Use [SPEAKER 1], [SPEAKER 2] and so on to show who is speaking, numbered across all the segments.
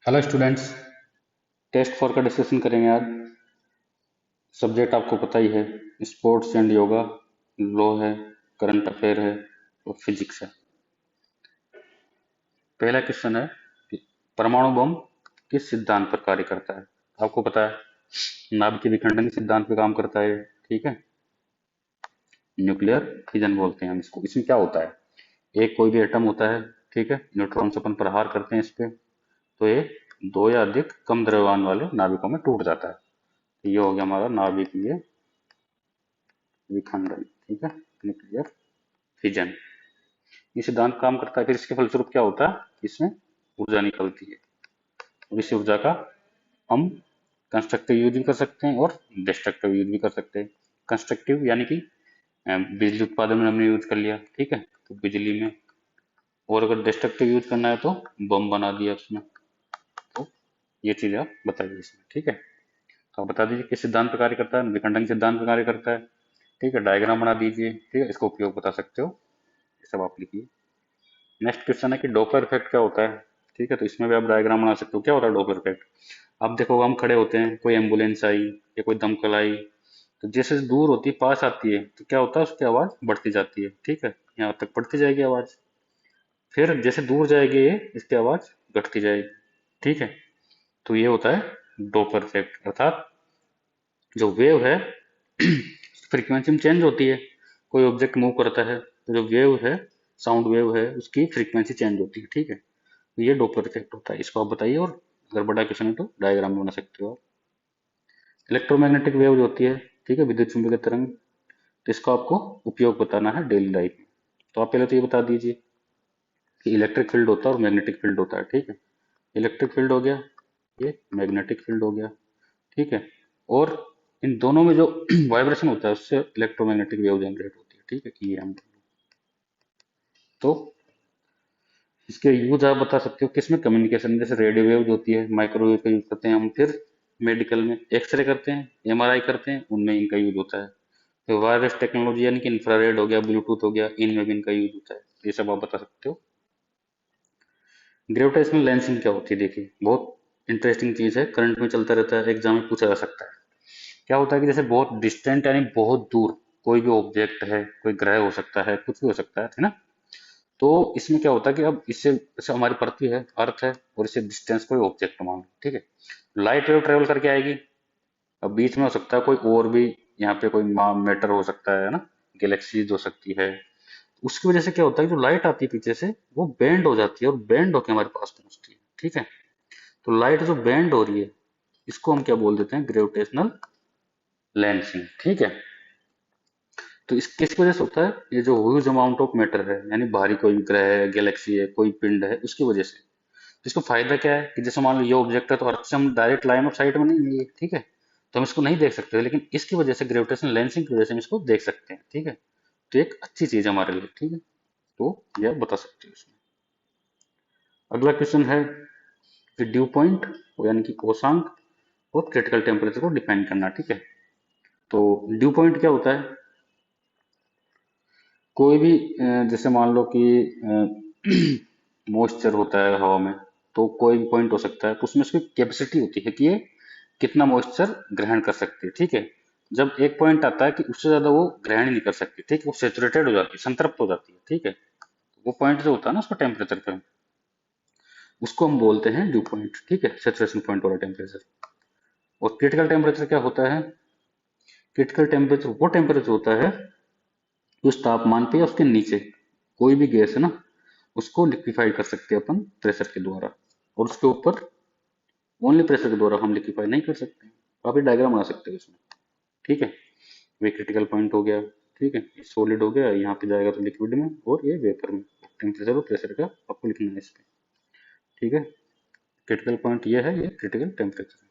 [SPEAKER 1] Hello students. Test for का discussion करेंगे आज। सब्जेक्ट आपको पता ही है, स्पोर्ट्स एंड योगा, लॉ है, करंट अफेयर है और फिजिक्स है। पहला क्वेश्चन है कि परमाणु बम किस सिद्धांत पर कार्य करता है। आपको पता है नाभिकीय विखंडन के सिद्धांत पर काम करता है। ठीक है, न्यूक्लियर फिजन बोलते हैं हम इसको। इसमें क्या होता है, एक कोई भी एटम होता है, ठीक है, न्यूट्रॉन से अपन प्रहार करते हैं इस पे, तो ये दो या अधिक कम द्रव्यमान वाले नाभिकों में टूट जाता है। तो ये हो गया हमारा नाभिकीय विखंडन। ठीक है, न्यूक्लियर फिजन, ये सिद्धांत काम करता है। फिर इसके फलस्वरूप क्या होता है, इसमें ऊर्जा निकलती है और इस ऊर्जा का हम कंस्ट्रक्टिव यूज भी कर सकते हैं और डिस्ट्रक्टिव यूज भी कर सकते हैं। कंस्ट्रक्टिव यानी कि बिजली उत्पादन में हमने यूज कर लिया, ठीक है, तो बिजली में। और अगर डिस्ट्रक्टिव यूज करना है तो बम बना दिया उसमें। तो ये चीज आप बताइए इसमें। ठीक है, तो आप बता दीजिए किस सिद्धांत पर कार्य करता है। विखंडन सिद्धांत पर कार्य करता है। ठीक है, डायग्राम बना दीजिए। ठीक है, इसका उपयोग बता सकते हो, ये सब आप लिखिए। नेक्स्ट क्वेश्चन है कि डॉपलर इफेक्ट क्या होता है। ठीक है, तो इसमें भी आप डायग्राम बना सकते हो। क्या होता है डॉपलर इफेक्ट। आप देखो, हम खड़े होते हैं, कोई एम्बुलेंस आई या कोई दमकल आई, तो जैसे दूर होती है पास आती है तो क्या होता है, उसकी आवाज बढ़ती जाती है। ठीक है, यहाँ तक बढ़ती जाएगी आवाज, फिर जैसे दूर जाएगी ये, इसकी आवाज घटती जाएगी। ठीक है, तो ये होता है डॉपलर इफेक्ट, अर्थात जो वेव है फ्रीक्वेंसी में चेंज होती है। कोई ऑब्जेक्ट मूव करता है तो जो वेव है, साउंड वेव है, उसकी फ्रीक्वेंसी चेंज होती है। ठीक है, तो ये डॉपलर इफेक्ट होता है। इसको आप बताइए, और अगर बड़ा क्वेश्चन है तो डायग्राम बना सकते हो आप। इलेक्ट्रोमैग्नेटिक वेव जो होती है, ठीक है, विद्युत चुंबकीय तरंग, तो इसका आपको उपयोग बताना है डेली लाइफ में। तो आप पहले तो ये बता दीजिए कि इलेक्ट्रिक फील्ड होता है और मैग्नेटिक फील्ड होता है। ठीक है, इलेक्ट्रिक फील्ड हो गया, ये मैग्नेटिक फील्ड हो गया। ठीक है, और इन दोनों में जो वाइब्रेशन होता है उससे इलेक्ट्रोमैग्नेटिक वेव जनरेट होती है। ठीक है, ये हम तो इसके यूज आप बता सकते हो किसमें, कम्युनिकेशन, जैसे रेडियो वेव होती है, माइक्रोवेव का यूज करते हैं हम। फिर मेडिकल में एक्सरे करते हैं, एमआरआई करते हैं, उनमें इनका यूज होता है। फिर वायरलेस टेक्नोलॉजी यानी कि इंफ्रारेड हो गया, ब्लूटूथ हो गया, इनमें भी इनका यूज होता है। ये सब आप बता सकते हो। ग्रेविटेशनल लेंसिंग क्या होती है, देखिए बहुत इंटरेस्टिंग चीज है, करंट में चलता रहता है, एग्जाम में पूछा जा सकता है। क्या होता है कि जैसे बहुत डिस्टेंट यानी बहुत दूर कोई भी ऑब्जेक्ट है, कोई ग्रह हो सकता है, कुछ भी हो सकता है ना। तो इसमें क्या होता है कि अब इससे, जैसे हमारी पृथ्वी है, अर्थ है, और इससे डिस्टेंस कोई ऑब्जेक्ट मान लो, ठीक है, लाइट वेव ट्रेवल करके आएगी। अब बीच में हो सकता है कोई और भी, यहाँ पे कोई मैटर हो सकता है ना, गैलेक्सीज हो सकती है। उसकी वजह से क्या होता है, जो लाइट आती है पीछे से वो बेंड हो जाती है और बेंड होकर हमारे पास पहुंचती है। ठीक है, तो लाइट जो बेंड हो रही है, इसको हम क्या बोल देते हैं, ग्रेविटेशनल लेंसिंग। ठीक है, तो इस किस वजह से होता है, ये जो ह्यूज अमाउंट ऑफ मैटर है, यानी भारी कोई ग्रह है, गैलेक्सी है, कोई पिंड है, उसकी वजह से। तो इसको फायदा क्या है कि जैसे मान लो ये ऑब्जेक्ट है तो अर्थ से हम डायरेक्ट लाइन ऑफ साइट में नहीं है ये, ठीक है, तो हम इसको नहीं देख सकते, लेकिन इसकी वजह से, ग्रेविटेशनल लेंसिंग की वजह से हम इसको देख सकते हैं। ठीक है, तो एक अच्छी चीज है हमारे लिए। ठीक है, तो यह बता सकते हो इसमें। अगला क्वेश्चन है कि ड्यू पॉइंट यानी कि कोसांक और क्रिटिकल टेम्परेचर को डिफाइन करना। ठीक है, तो ड्यू पॉइंट क्या होता है, कोई भी जैसे मान लो कि मॉइस्चर होता है हवा में, तो कोई भी पॉइंट हो सकता है, तो उसमें उसकी कैपेसिटी होती है कि ये कितना मॉइस्चर ग्रहण कर सकती है। ठीक है, जब एक पॉइंट आता है कि उससे ज्यादा वो ग्रहण ही नहीं कर सकती, ठीक है, वो सेचुरेटेड हो जाती है, संतृप्त हो जाती है। ठीक है, वो पॉइंट जो होता है ना उसका टेम्परेचर पे, उसको हम बोलते हैं ड्यू पॉइंट। ठीक है, सेचुरेशन पॉइंट वाला टेम्परेचर। और क्रिटिकल टेम्परेचर क्या होता है, क्रिटिकल टेम्परेचर वो टेम्परेचर होता है उस तापमान पे या उसके नीचे कोई भी गैस है ना, उसको लिक्विफाई कर सकते हैं अपन प्रेशर के द्वारा, और उसके ऊपर ओनली प्रेशर के द्वारा हम लिक्विफाई नहीं कर सकते। तो आप ये डायग्राम बना सकते हो इसमें। ठीक है, वे क्रिटिकल पॉइंट हो गया। ठीक है, सॉलिड हो गया, यहाँ पे जाएगा तो लिक्विड में, और ये वेपर में। टेम्परेचर और प्रेशर का आपको लिखना है इस पे। ठीक है, क्रिटिकल पॉइंट ये है, ये क्रिटिकल टेम्परेचर।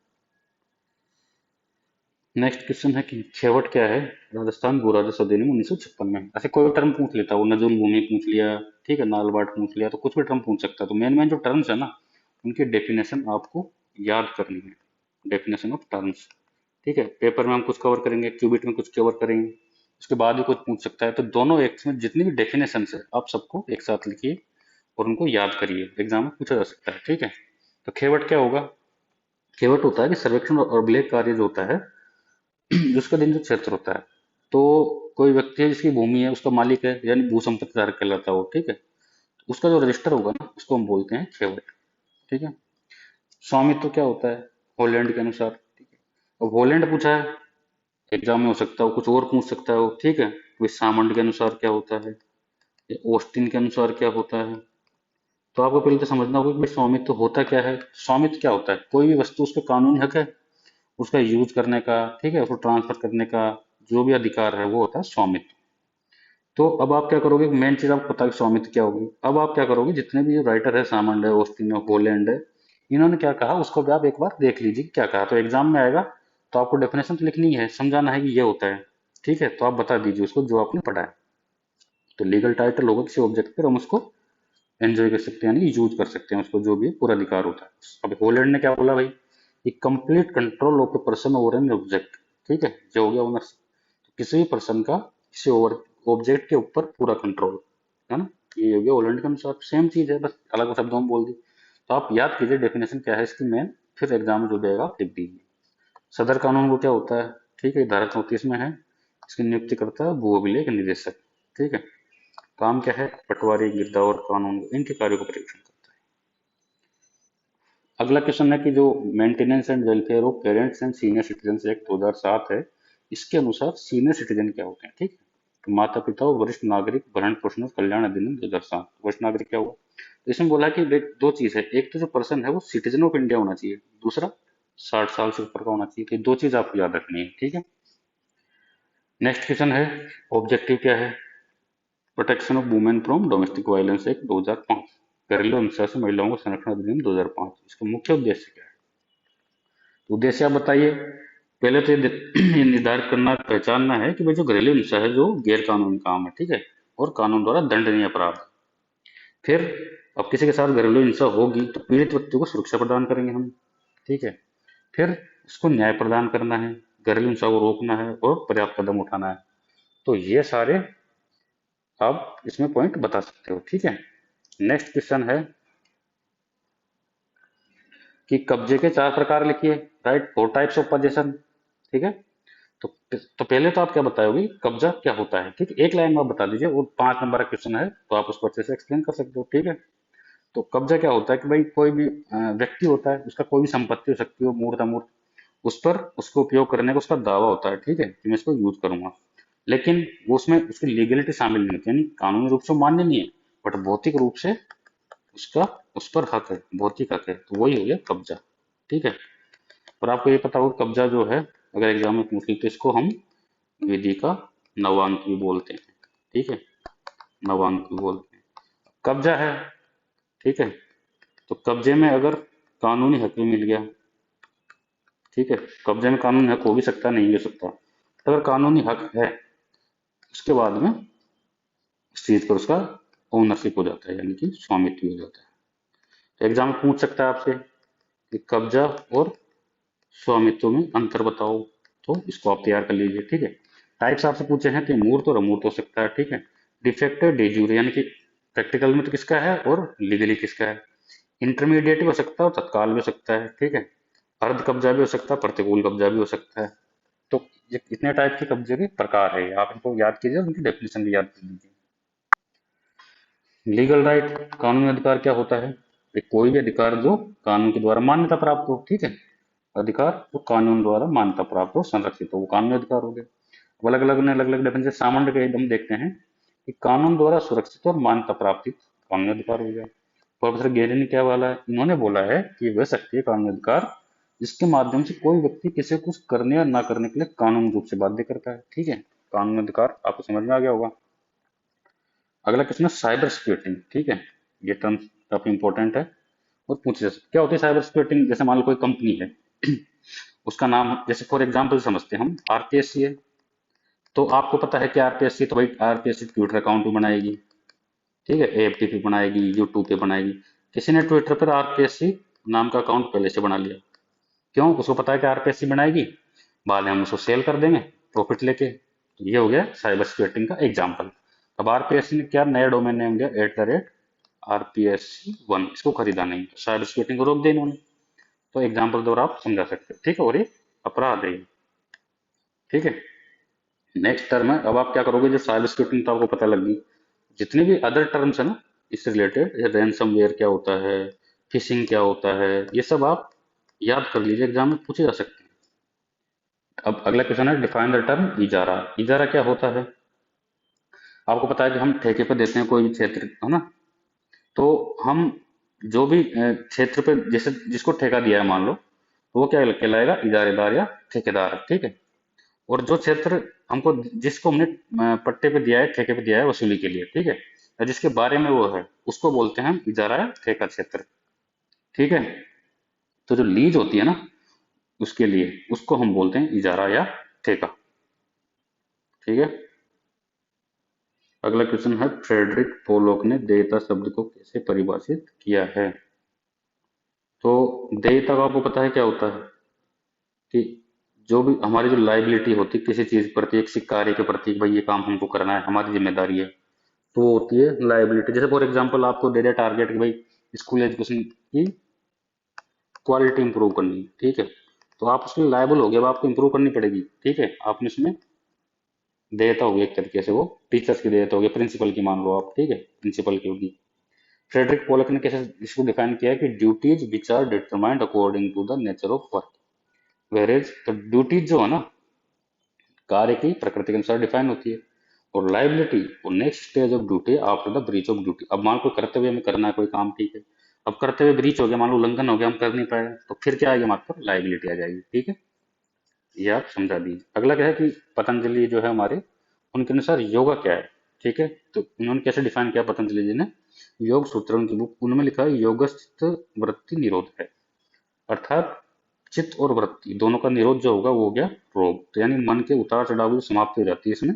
[SPEAKER 1] नेक्स्ट क्वेश्चन है कि छेवट क्या है, राजस्थान भू राजस्व अधिनियम 1956 में। ऐसे कोई टर्म पूछ लेता, वो नजूल भूमि पूछ लिया, ठीक है, नालवाट पूछ लिया, तो कुछ भी टर्म पूछ सकता है। तो मेन मेन जो टर्म्स है ना, उनकी डेफिनेशन आपको याद करनी है, डेफिनेशन ऑफ टर्म्स। ठीक है, पेपर में हम कुछ कवर करेंगे, क्यूबिट में कुछ कवर करेंगे, उसके बाद भी कुछ पूछ सकता है। तो दोनों एक्ट में जितनी भी डेफिनेशन है आप सबको एक साथ लिखिए और उनको याद करिए, एग्जाम में पूछा जा सकता है। ठीक है, तो खेवट क्या होगा? खेवट होता है कि सर्वेक्षण और अभिलेख कार्य जो होता है जिसका दिन जो क्षेत्र होता है, तो कोई व्यक्ति है जिसकी भूमि है, उसका मालिक है, यानी भू संपत्ति धारक कहलाता है वो, ठीक है। उसका जो रजिस्टर होगा ना, उसको हम बोलते हैं खेवट, ठीक है। स्वामित्व तो क्या होता है? हॉलैंड के अनुसार, ठीक है। अब हॉलैंड पूछा है, एग्जाम में हो सकता है वो कुछ और पूछ सकता है वो, ठीक है। कोई सामंड के अनुसार क्या होता है, या ऑस्टिन के अनुसार क्या होता है। तो आपको पहले तो समझना होगा कि भाई स्वामित्व होता क्या है। स्वामित्व क्या होता है? कोई भी वस्तु, उस पर कानूनी हक है उसका यूज करने का, ठीक है, उसको ट्रांसफर करने का जो भी अधिकार है वो होता है स्वामित्व। तो अब आप क्या करोगे, मेन चीज आपको पता है कि स्वामित्व क्या होगी। अब आप क्या करोगे, जितने भी राइटर है, सामंड है, ऑस्टिन है, होलैंड है, इन्होंने क्या कहा उसको भी आप एक बार देख लीजिए कि क्या कहा। तो एग्जाम में आएगा तो आपको डेफिनेशन तो लिखनी है, समझाना है कि ये होता है, ठीक है। तो आप बता दीजिए उसको जो आपने पढ़ा है। तो लीगल टाइटल होगा किसी ऑब्जेक्ट पर, हम उसको एंजॉय कर सकते हैं, यानी यूज कर सकते हैं उसको, जो भी पूरा अधिकार होता है। अब होलैंड ने क्या बोला भाई, ये complete control of the person over an object, ठीक है, जो हो गया ओनरशिप। तो किसी भी पर्सन का किसी ओवर ऑब्जेक्ट के ऊपर पूरा कंट्रोल, है ना। ये हो गया होलैंड के अनुसार। सेम चीज है, बस अलग शब्दों में बोल दी। तो आप याद कीजिए डेफिनेशन क्या है इसकी मेन, फिर एग्जाम में जो देगा आप लिख दीजिए। सदर कानून को क्या होता है, ठीक है, धारा 34 में है। इसकी नियुक्ति करता है भू अभिलेख निदेशक, ठीक है। काम क्या है, पटवारी, गिरदावर, कानून, इनके कार्यों को परीक्षण करता है। अगला क्वेश्चन है कि जो maintenance and welfare of parents and senior citizen act 2007 है, इसके अनुसार सीनियर सिटीजन क्या होते हैं, ठीक है। तो माता पिता और वरिष्ठ नागरिक भरण पोषण और कल्याण अधिनियम 2007, वरिष्ठ नागरिक क्या हुआ। तो इसमें बोला कि दो चीज है, एक तो जो पर्सन है वो सिटीजन ऑफ इंडिया होना चाहिए, दूसरा 60 साल से ऊपर का होना चाहिए। तो ये दो चीज आपको याद रखनी है, ठीक है। नेक्स्ट क्वेश्चन है, ऑब्जेक्टिव क्या है, protection of women from domestic violence act 2005, घरेलू हिंसा से महिलाओं को संरक्षण अधिनियम 2005। इसका मुख्य उद्देश्य क्या है? तो उद्देश्य आप बताइए। पहले तो ये निर्धारित करना, पहचानना है कि भाई जो घरेलू हिंसा है जो गैर कानूनी काम है, ठीक है, और कानून द्वारा दंडनीय अपराध है। फिर अब किसी के साथ घरेलू हिंसा होगी तो पीड़ित व्यक्ति को सुरक्षा प्रदान करेंगे हम, ठीक है। फिर उसको न्याय प्रदान करना है, घरेलू हिंसा को रोकना है और पर्याप्त कदम उठाना है। तो ये सारे आप इसमें पॉइंट बता सकते हो, ठीक है। नेक्स्ट क्वेश्चन है कि कब्जे के 4 प्रकार लिखिए, राइट, 4 टाइप्स ऑफ पोजेशन, ठीक है। तो पहले तो आप क्या बताओगे, कब्जा क्या होता है, ठीक है, एक लाइन में आप बता दीजिए। वो 5 नंबर का क्वेश्चन है तो आप उसको अच्छे से एक्सप्लेन कर सकते हो, ठीक है। तो कब्जा क्या होता है कि भाई कोई भी व्यक्ति होता है, उसका कोई भी संपत्ति हो सकती है मूर्त अमूर्त, उस पर उसको उपयोग करने का उसका दावा होता है, ठीक है, कि मैं इसको यूज करूंगा। लेकिन वो उसमें उसकी लीगलिटी शामिल नहीं होती, यानी कानूनी रूप से वो मान्य नहीं है, बट भौतिक रूप से उसका उस पर हक है, भौतिक हक है। तो वही हो गया कब्जा, ठीक है। और आपको ये पता होगा कब्जा जो है, अगर एग्जाम में पूछ ली तो इसको हम विधि का नवांक भी बोलते हैं, ठीक है, नवांक भी बोलते हैं। कब्जा है, ठीक है। तो कब्जे में अगर कानूनी हक भी मिल गया, ठीक है, कब्जे में कानूनी हक हो भी सकता है, नहीं भी हो सकता। तो अगर कानूनी हक है, उसके बाद में उस चीज पर उसका ओनरशिप हो जाता है, यानी कि स्वामित्व हो जाता है। तो एग्जाम में पूछ सकता है आपसे कि कब्जा और स्वामित्व में अंतर बताओ, तो इसको आप तैयार कर लीजिए, ठीक है। टाइप्स आपसे पूछे हैं तो मूर्त और अमूर्त हो सकता है, ठीक है। डिफेक्टिव डेजूर, यानी कि प्रैक्टिकल में तो किसका है और लीगली किसका है। इंटरमीडिएट भी हो सकता है और तत्काल भी हो सकता है, ठीक है। अर्ध कब्जा भी हो सकता है, प्रतिकूल कब्जा भी हो सकता है। तो ये इतने टाइप के कब्जे के प्रकार है, आप इनको याद कीजिए, उनकी डेफिनेशन भी याद कर लीजिए। लीगल राइट, कानूनी अधिकार क्या होता है, एक कोई भी अधिकार जो कानून के द्वारा मान्यता प्राप्त हो, ठीक है। अधिकार जो कानून द्वारा मान्यता प्राप्त हो, संरक्षित हो, वो कानूनी अधिकार हो गया। अलग अलग ने अलग अलग डेफिनेशन, सामान्य के एकदम देखते हैं कि कानून द्वारा सुरक्षित और मान्यता प्राप्त कानूनी अधिकार हो गया। प्रोफेसर गेरी ने क्या बोला है, इन्होंने बोला है कि वह शक्ति है कानूनी अधिकार जिसके माध्यम से कोई व्यक्ति किसी को कुछ करने या ना करने के लिए कानूनी रूप से बाध्य करता है, ठीक है। कानूनी अधिकार आपको समझ में आ गया होगा। अगला क्वेश्चन है साइबर सिक्योरिटी, ठीक है। ये टर्म काफी इंपॉर्टेंट है और पूछ जा सकता क्या होती है साइबर सिक्योरिटी। जैसे मान लो कोई कंपनी है उसका नाम, जैसे फॉर एग्जांपल समझते हैं हम, आरपीएससी है। तो आपको पता है कि आरपीएससी, तो भाई आरपीएससी ट्विटर अकाउंट भी बनाएगी, ठीक है, एएफटीपी बनाएगी, यूट्यूब पे बनाएगी। किसी ने ट्विटर पर आरपीएससी नाम का अकाउंट पहले से बना लिया, क्यों, उसको पता है कि आरपीएससी बनाएगी, बाद में हम उसको सेल कर देंगे प्रॉफिट लेके। तो ये हो गया साइबर सिक्योरिटी का एग्जाम्पल। अब आरपीएससी ने क्या नया डोमेन नेम दिया, @ RPSC 1 इसको खरीदा नहीं, साइबर सिक्योरिटी को रोक दिया इन्होंने। तो एग्जाम्पल द्वारा आप समझा सकते हो, ठीक है, और ये अपराध है ये, ठीक है। नेक्स्ट टर्म है, अब आप क्या करोगे, जो साइबर सिक्योरिटी तो आपको पता लग गई, जितने भी अदर टर्म्स है ना इससे रिलेटेड, रैंसमवेयर क्या होता है, फिशिंग क्या होता है, ये सब आप याद कर लीजिए, एग्जाम में पूछे जा सकते हैं। अब अगला क्वेश्चन है, डिफाइन द टर्म इजारा। इजारा क्या होता है? आपको पता है कि हम ठेके पे देते हैं कोई भी क्षेत्र, है ना, तो हम जो भी क्षेत्र पे जैसे जिसको ठेका दिया है मान लो, तो वो क्या कहलाएगा, इजारेदार या ठेकेदार, ठीक है। और जो क्षेत्र हमको, जिसको हमने पट्टे पे दिया है, ठेके पे दिया है वसूली के लिए, ठीक है, या जिसके बारे में वो है, उसको बोलते हैं हम इजारा या ठेका क्षेत्र, ठीक है। तो जो लीज होती है ना उसके लिए, उसको हम बोलते हैं इजारा या ठेका, ठीक है। अगला क्वेश्चन है, फ्रेडरिक पोलोक ने देयता शब्द को कैसे परिभाषित किया है? तो देयता का आपको पता है क्या होता है, कि जो भी हमारी जो लाइबिलिटी होती है किसी चीज प्रति, एक कार्य के प्रति, भाई ये काम हमको करना है, हमारी जिम्मेदारी है, तो वो होती है लाइबिलिटी। जैसे फॉर एग्जांपल आपको दे दिया टारगेट कि भाई स्कूल एजुकेशन की क्वालिटी इंप्रूव करनी है, ठीक है, तो आप उसके लिए लायबल हो गए, अब आपको इंप्रूव करनी पड़ेगी, ठीक है, आपने उसमें देयता होगी, एक तरीके से वो टीचर्स की देयता होगी, प्रिंसिपल की मान लो आप, ठीक है, प्रिंसिपल की होगी। फ्रेडरिक पोलक ने कैसे इसको डिफाइन किया है कि duties which are determined according to the nature of work, whereas तो ड्यूटीज जो है ना कार्य की प्रकृति के अनुसार डिफाइन होती है, और लाइबिलिटी और next stage of duty after the breach of duty. अब मान लो कर्तव्य में करना है कोई काम, ठीक है, अब कर्तव्य ब्रीच हो गया, मान लो उल्लंघन हो गया, हम कर नहीं पाए, तो फिर क्या आएगी हमारे पर, लाइबिलिटी आ जाएगी, ठीक है। ये आप समझा दीजिए। अगला क्या है कि पतंजलि जो है हमारे, उनके अनुसार योगा क्या है, ठीक है, तो उन्होंने कैसे डिफाइन किया पतंजलि जी ने, योग सूत्र उनकी बुक, उनमें लिखा है योगस्थ वृत्ति निरोध है, अर्थात चित्त और वृत्ति दोनों का निरोध जो होगा वो हो गया रोग, तो यानी मन के उतार चढ़ाव की समाप्ति हो जाती है इसमें,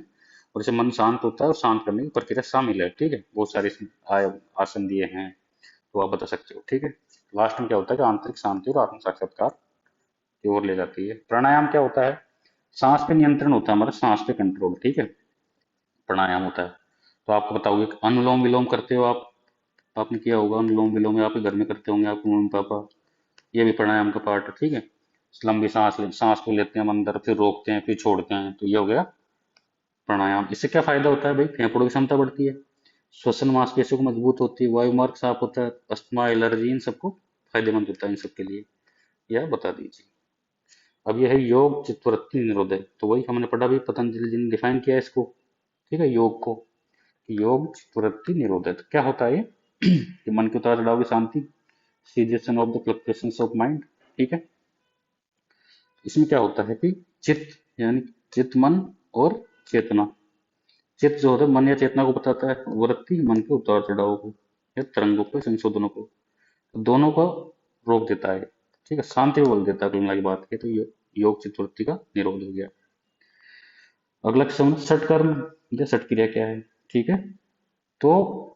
[SPEAKER 1] और जैसे मन शांत होता है और शांत करने की प्रक्रिया शामिल है, ठीक है, बहुत सारे इसमें आसन दिए हैं, तो आप बता सकते हो, ठीक है। लास्ट में क्या होता है कि आंतरिक शांति और आत्म साक्षात्कार की ओर ले जाती है। प्राणायाम क्या होता है, सांस पे नियंत्रण होता है हमारा, सांस पे कंट्रोल, ठीक है, प्राणायाम होता है। तो आपको बताओगे कि अनुलोम विलोम करते हो आप, आपने किया होगा अनुलोम विलोम, या आपके घर में करते होंगे आपके मम्मी पापा, ये भी प्राणायाम का पार्ट है, ठीक है। लंबी सांस को लेते हैं हम अंदर, फिर रोकते हैं, फिर छोड़ते हैं, तो ये हो गया प्राणायाम। इससे क्या फायदा होता है भाई, फेफड़ों की क्षमता बढ़ती है, श्वसन मांसपेशियों को मजबूत होती है, वायु मार्ग साफ होता है, अस्थमा एलर्जी इन सबको फायदेमंद होता है, इन सबके लिए, यह बता दीजिए। अब यह है योग चित्तवृत्ति निरोधक, तो वही हमने पढ़ा भी, पतंजलि जी ने डिफाइन किया है इसको, ठीक है, योग को, कि योग चित्तवृत्ति निरोधक क्या होता है ये कि मन के उतार चढ़ाव की शांति, cessation of the fluctuations of mind, ठीक है। इसमें क्या होता है कि चित्त यानी चित्त, मन और चेतना, चित्त जो होता है मन या चेतना को बताता है, वृत्ति मन के उतार चढ़ाव को या तरंगों को, संशोधनों को, तो दोनों को रोक देता है, ठीक है, शांति को बोल देता है, कुल मिला के बात है, तो ये योग चित्त वृत्ति का निरोध हो गया। अगला क्वेश्चन, सटकर्म या सटक्रिया क्या है, ठीक है, तो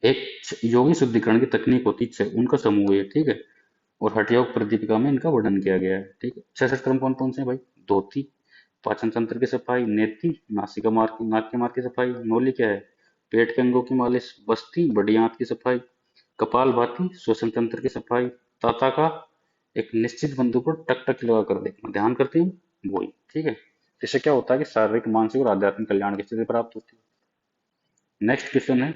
[SPEAKER 1] एक योगी शुद्धिकरण की तकनीक होती है, उनका समूह है, ठीक है, और हठयोग प्रदीपिका में इनका वर्णन किया गया है, ठीक है। छह सटकर्म कौन कौन से हैं भाई, धोती, पाचन तंत्र की सफाई, नेति, नासिका मार्ग नाक के मार्ग की सफाई, नोली क्या है, पेट के अंगों की मालिश, बस्ती, बड़ी आंत की सफाई, कपाल भाती, श्वसन तंत्र की सफाई, ताता का एक निश्चित बिंदु पर टक टक लगा कर देखना, ध्यान करते हैं वही, ठीक है। इससे क्या होता है कि शारीरिक, मानसिक और आध्यात्मिक कल्याण की स्थिति प्राप्त होती है। नेक्स्ट क्वेश्चन है,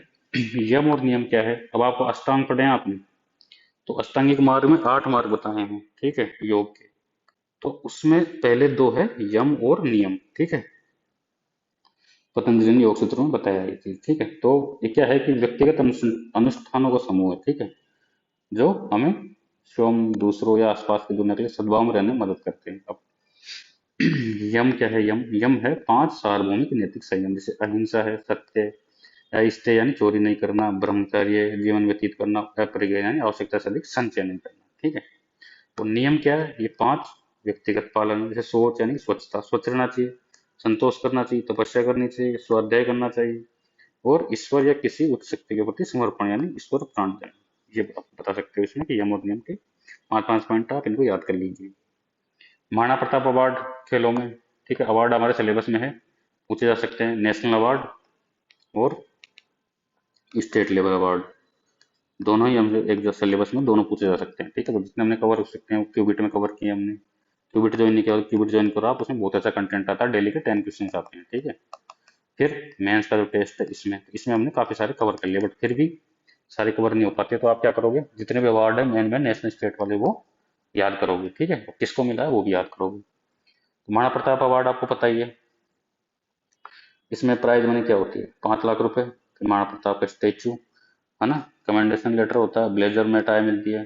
[SPEAKER 1] यम और नियम क्या है। अब आपको अष्टांग पढ़े हैं आपने, तो अष्टांगिक मार्ग में 8 मार्ग बताए हैं, ठीक है, योग के, तो उसमें पहले 2 है यम और नियम, ठीक है, पतंजलि ने योग सूत्रों में बताया है ये चीज, ठीक है। तो ये क्या है कि व्यक्तिगत अनुष्ठानों का समूह है, ठीक है, जो हमें स्वयं, दूसरों या आसपास की दुनिया के लिए सद्भाव में रहने में मदद करते हैं। अब यम क्या है, यम यम है 5 सार्वभौमिक नैतिक संयम, जैसे अहिंसा है, सत्य, अहिष्ट यानी चोरी नहीं करना, ब्रह्मचर्य जीवन व्यतीत करना, अपरिग्रह यानी आवश्यकता से अधिक संचय नहीं करना, ठीक है। तो नियम क्या है, ये 5 व्यक्तिगत पालन, जैसे सोच यानी स्वच्छता, स्वच्छ रहना चाहिए, संतोष करना चाहिए, तपस्या करनी चाहिए, स्वाध्याय करना चाहिए, और ईश्वर या किसी उच्च शक्ति के प्रति समर्पण यानी ईश्वर प्राण देना। ये आप बता सकते हो इसमें कि यम और नियम के 5 पॉइंट, आप इनको याद कर लीजिए। महाराणा प्रताप अवार्ड खेलों में, ठीक है, अवार्ड हमारे सिलेबस में है, पूछे जा सकते हैं, नेशनल अवार्ड और स्टेट लेवल अवार्ड, दोनों ही हम एक जो सिलेबस में दोनों पूछे जा सकते हैं, ठीक है। तो जितने हमने कवर कर सकते हैं क्यूबिट में कवर किए हमने। क्यूबिट ज्वाइन नहीं किया, क्यूबिट ज्वाइन करो आप, उसमें बहुत अच्छा कंटेंट आता है, डेली के 10 क्वेश्चन आते हैं, ठीक है। फिर मेंस का जो टेस्ट है इसमें, इसमें हमने काफी सारे कवर कर लिए, बट फिर भी सारे कवर नहीं हो पाते, तो आप क्या करोगे, जितने भी अवार्ड है मेन में नेशनल स्टेट वाले वो याद करोगे, ठीक है। और किसको मिला है वो भी याद करोगे। तो महाराणा प्रताप अवार्ड आपको पता ही है, इसमें प्राइज मनी क्या होती है, 5 लाख रुपए। फिर महाराणा प्रताप का स्टेचू, है ना, कमेंडेशन लेटर होता है, ब्लेजर में टाई मिलती है,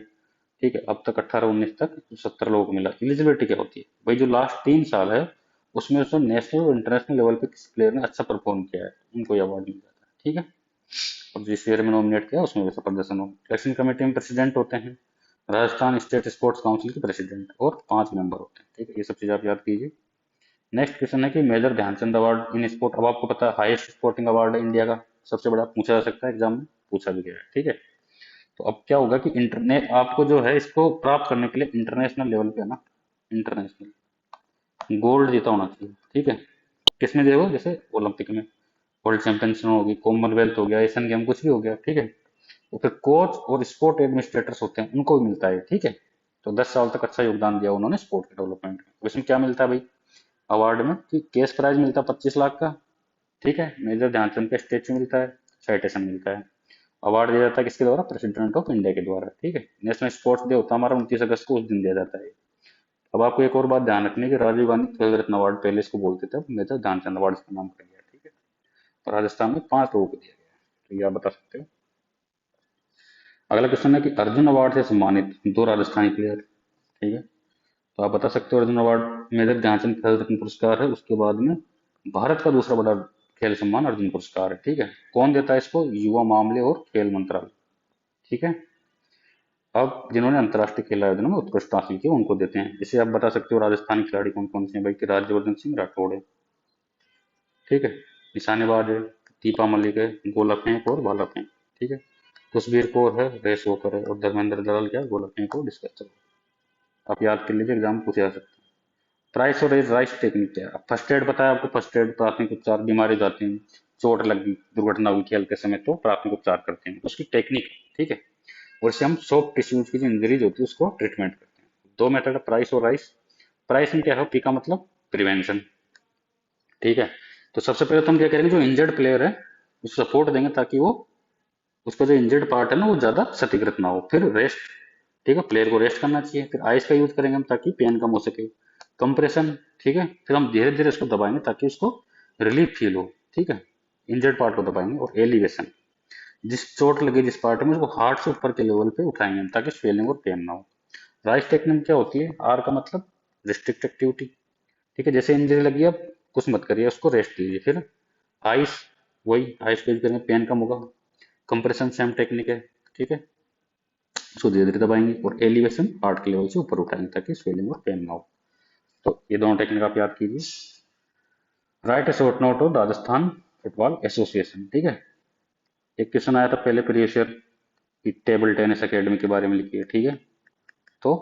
[SPEAKER 1] ठीक है। अब तक 18-19 तक 70 लोगों को मिला। एलिजिबिलिटी क्या होती है भाई, जो लास्ट 3 साल है उसमें उसने नेशनल और इंटरनेशनल लेवल पे किसी प्लेयर ने अच्छा परफॉर्म किया है, उनको ये अवार्ड मिल जाता है, ठीक है। और जिस ईयर में नॉमिनेट किया उसमें वैसा प्रदर्शन हो। इलेक्शन कमेटी में प्रेसिडेंट होते हैं, राजस्थान स्टेट स्पोर्ट्स काउंसिल के प्रेसिडेंट, और 5 मेंबर होते हैं, ठीक है। ये सब चीज आप याद कीजिए। नेक्स्ट क्वेश्चन है कि major Dhyanchand award in sport. अब आपको पता है हाईएस्ट स्पोर्टिंग अवार्ड है इंडिया का, सबसे बड़ा, पूछा जा सकता है एग्जाम में, पूछा भी गया है, ठीक है। तो अब क्या होगा कि इंटरनेट आपको जो है इसको प्राप्त करने के लिए इंटरनेशनल लेवल पे है ना, इंटरनेशनल गोल्ड जीता होना चाहिए, ठीक है। किसमें दिया हुआ, जैसे ओलंपिक में वर्ल्ड चैंपियनशिप होगी, कॉमनवेल्थ हो गया, एशियन गेम कुछ भी हो गया, ठीक है। तो फिर कोच और स्पोर्ट एडमिनिस्ट्रेटर्स होते हैं, उनको भी मिलता है, ठीक है। तो 10 साल तक अच्छा योगदान दिया उन्होंने स्पोर्ट के डेवलपमेंट में। तो इसमें क्या मिलता है भाई अवार्ड में, कि कैश प्राइज मिलता है 25 लाख का, ठीक है। मेजर ध्यानचंद का स्टेचू मिलता है, साइटेशन मिलता है। अवार्ड दिया जाता है किसके द्वारा, प्रेसिडेंट ऑफ इंडिया के द्वारा, ठीक है। नेशनल स्पोर्ट्स डे होता है हमारा 29 अगस्त को, उस दिन दिया जाता है। अब आपको एक और बात ध्यान रखनी है कि राजीव गांधी खेल रत्न अवार्ड पहले इसको बोलते थे, अब मेजर ध्यानचंद अवार्ड इसका नाम कर गया, ठीक है। तो राजस्थान में 5 लोगों को दिया गया है, तो ये आप बता सकते हो। अगला क्वेश्चन है कि अर्जुन अवार्ड से सम्मानित 2 राजस्थानी प्लेयर, ठीक है। तो आप बता सकते हो अर्जुन अवार्ड मेजर ध्यानचंद खेल रत्न पुरस्कार है, उसके बाद में भारत का दूसरा बड़ा खेल सम्मान अर्जुन पुरस्कार है, ठीक है। कौन देता है इसको, युवा मामले और खेल मंत्रालय, ठीक है। अब जिन्होंने अंतर्राष्ट्रीय खेल आयोजनों में उत्कृष्ट हासिल की उनको देते हैं। जैसे आप बता सकते हो राजस्थानी खिलाड़ी कौन कौन से हैं भाई, कि राज्यवर्धन सिंह राठौड़ है, ठीक है, निशानेबाज है, दीपा मलिक है, गोला फेंक और भाला फेंक, ठीक है। खुशबीर कौर है, रेस वॉकर है, और धर्मेंद्र दलाल क्या है, गोला फेंक और डिस्कस थ्रो। आप याद कर लीजिए, एग्जाम पूछे जा सकते हैं। प्राइस और राइस टेक्निक क्या है, फर्स्ट एड बताया आपको, फर्स्ट एड प्राथमिक उपचार, बीमारी हो जाती है, चोट लगी, दुर्घटना हुई खेल के समय, तो प्राथमिक उपचार करते हैं, उसकी टेक्निक, ठीक है। और इससे हम सॉफ्ट टिश्यूज की जो इंजरीज होती है उसको ट्रीटमेंट करते हैं। 2 मेथड है, प्राइस और राइस। प्राइस में क्या है, पी का मतलब प्रिवेंशन, ठीक है। तो सबसे पहले तो हम क्या करेंगे, जो इंजर्ड प्लेयर है उसको सपोर्ट देंगे ताकि वो, उसका जो इंजर्ड पार्ट है ना वो ज्यादा क्षतिग्रस्त ना हो। फिर रेस्ट, ठीक है, प्लेयर को रेस्ट करना चाहिए। फिर आइस का यूज करेंगे हम ताकि पेन कम हो सके। कंप्रेशन, ठीक है। फिर हम धीरे धीरे उसको दबाएंगे ताकि उसको रिलीफ फील हो, ठीक है। इंजर्ड पार्ट को दबाएंगे। और एलिवेशन, जिस चोट लगी जिस पार्ट में, उसको हार्ट से ऊपर के लेवल पे उठाएंगे हम ताकि स्वेलिंग और पेन ना हो। राइस टेक्निक क्या होती है, आर का मतलब रिस्ट्रिक्ट एक्टिविटी, ठीक है। जैसे इंजरी लगी अब कुछ मत करिए, उसको रेस्ट दीजिए। फिर आइस, वही आइस को यूज करेंगे, पेन कम होगा। कंप्रेशन सेम टेक्निक है, ठीक है, उसको धीरे धीरे दबाएंगे। और एलिवेशन हार्ट के लेवल से ऊपर उठाएंगे ताकि स्वेलिंग और पेन ना हो। तो ये दोनों टेक्निक आप याद कीजिए। Right A short note of Rajasthan football association, ठीक है। एक क्वेश्चन आया था पहले प्रीवियस ईयर कि टेबल टेनिस एकेडमी के बारे में लिखिए, ठीक है। तो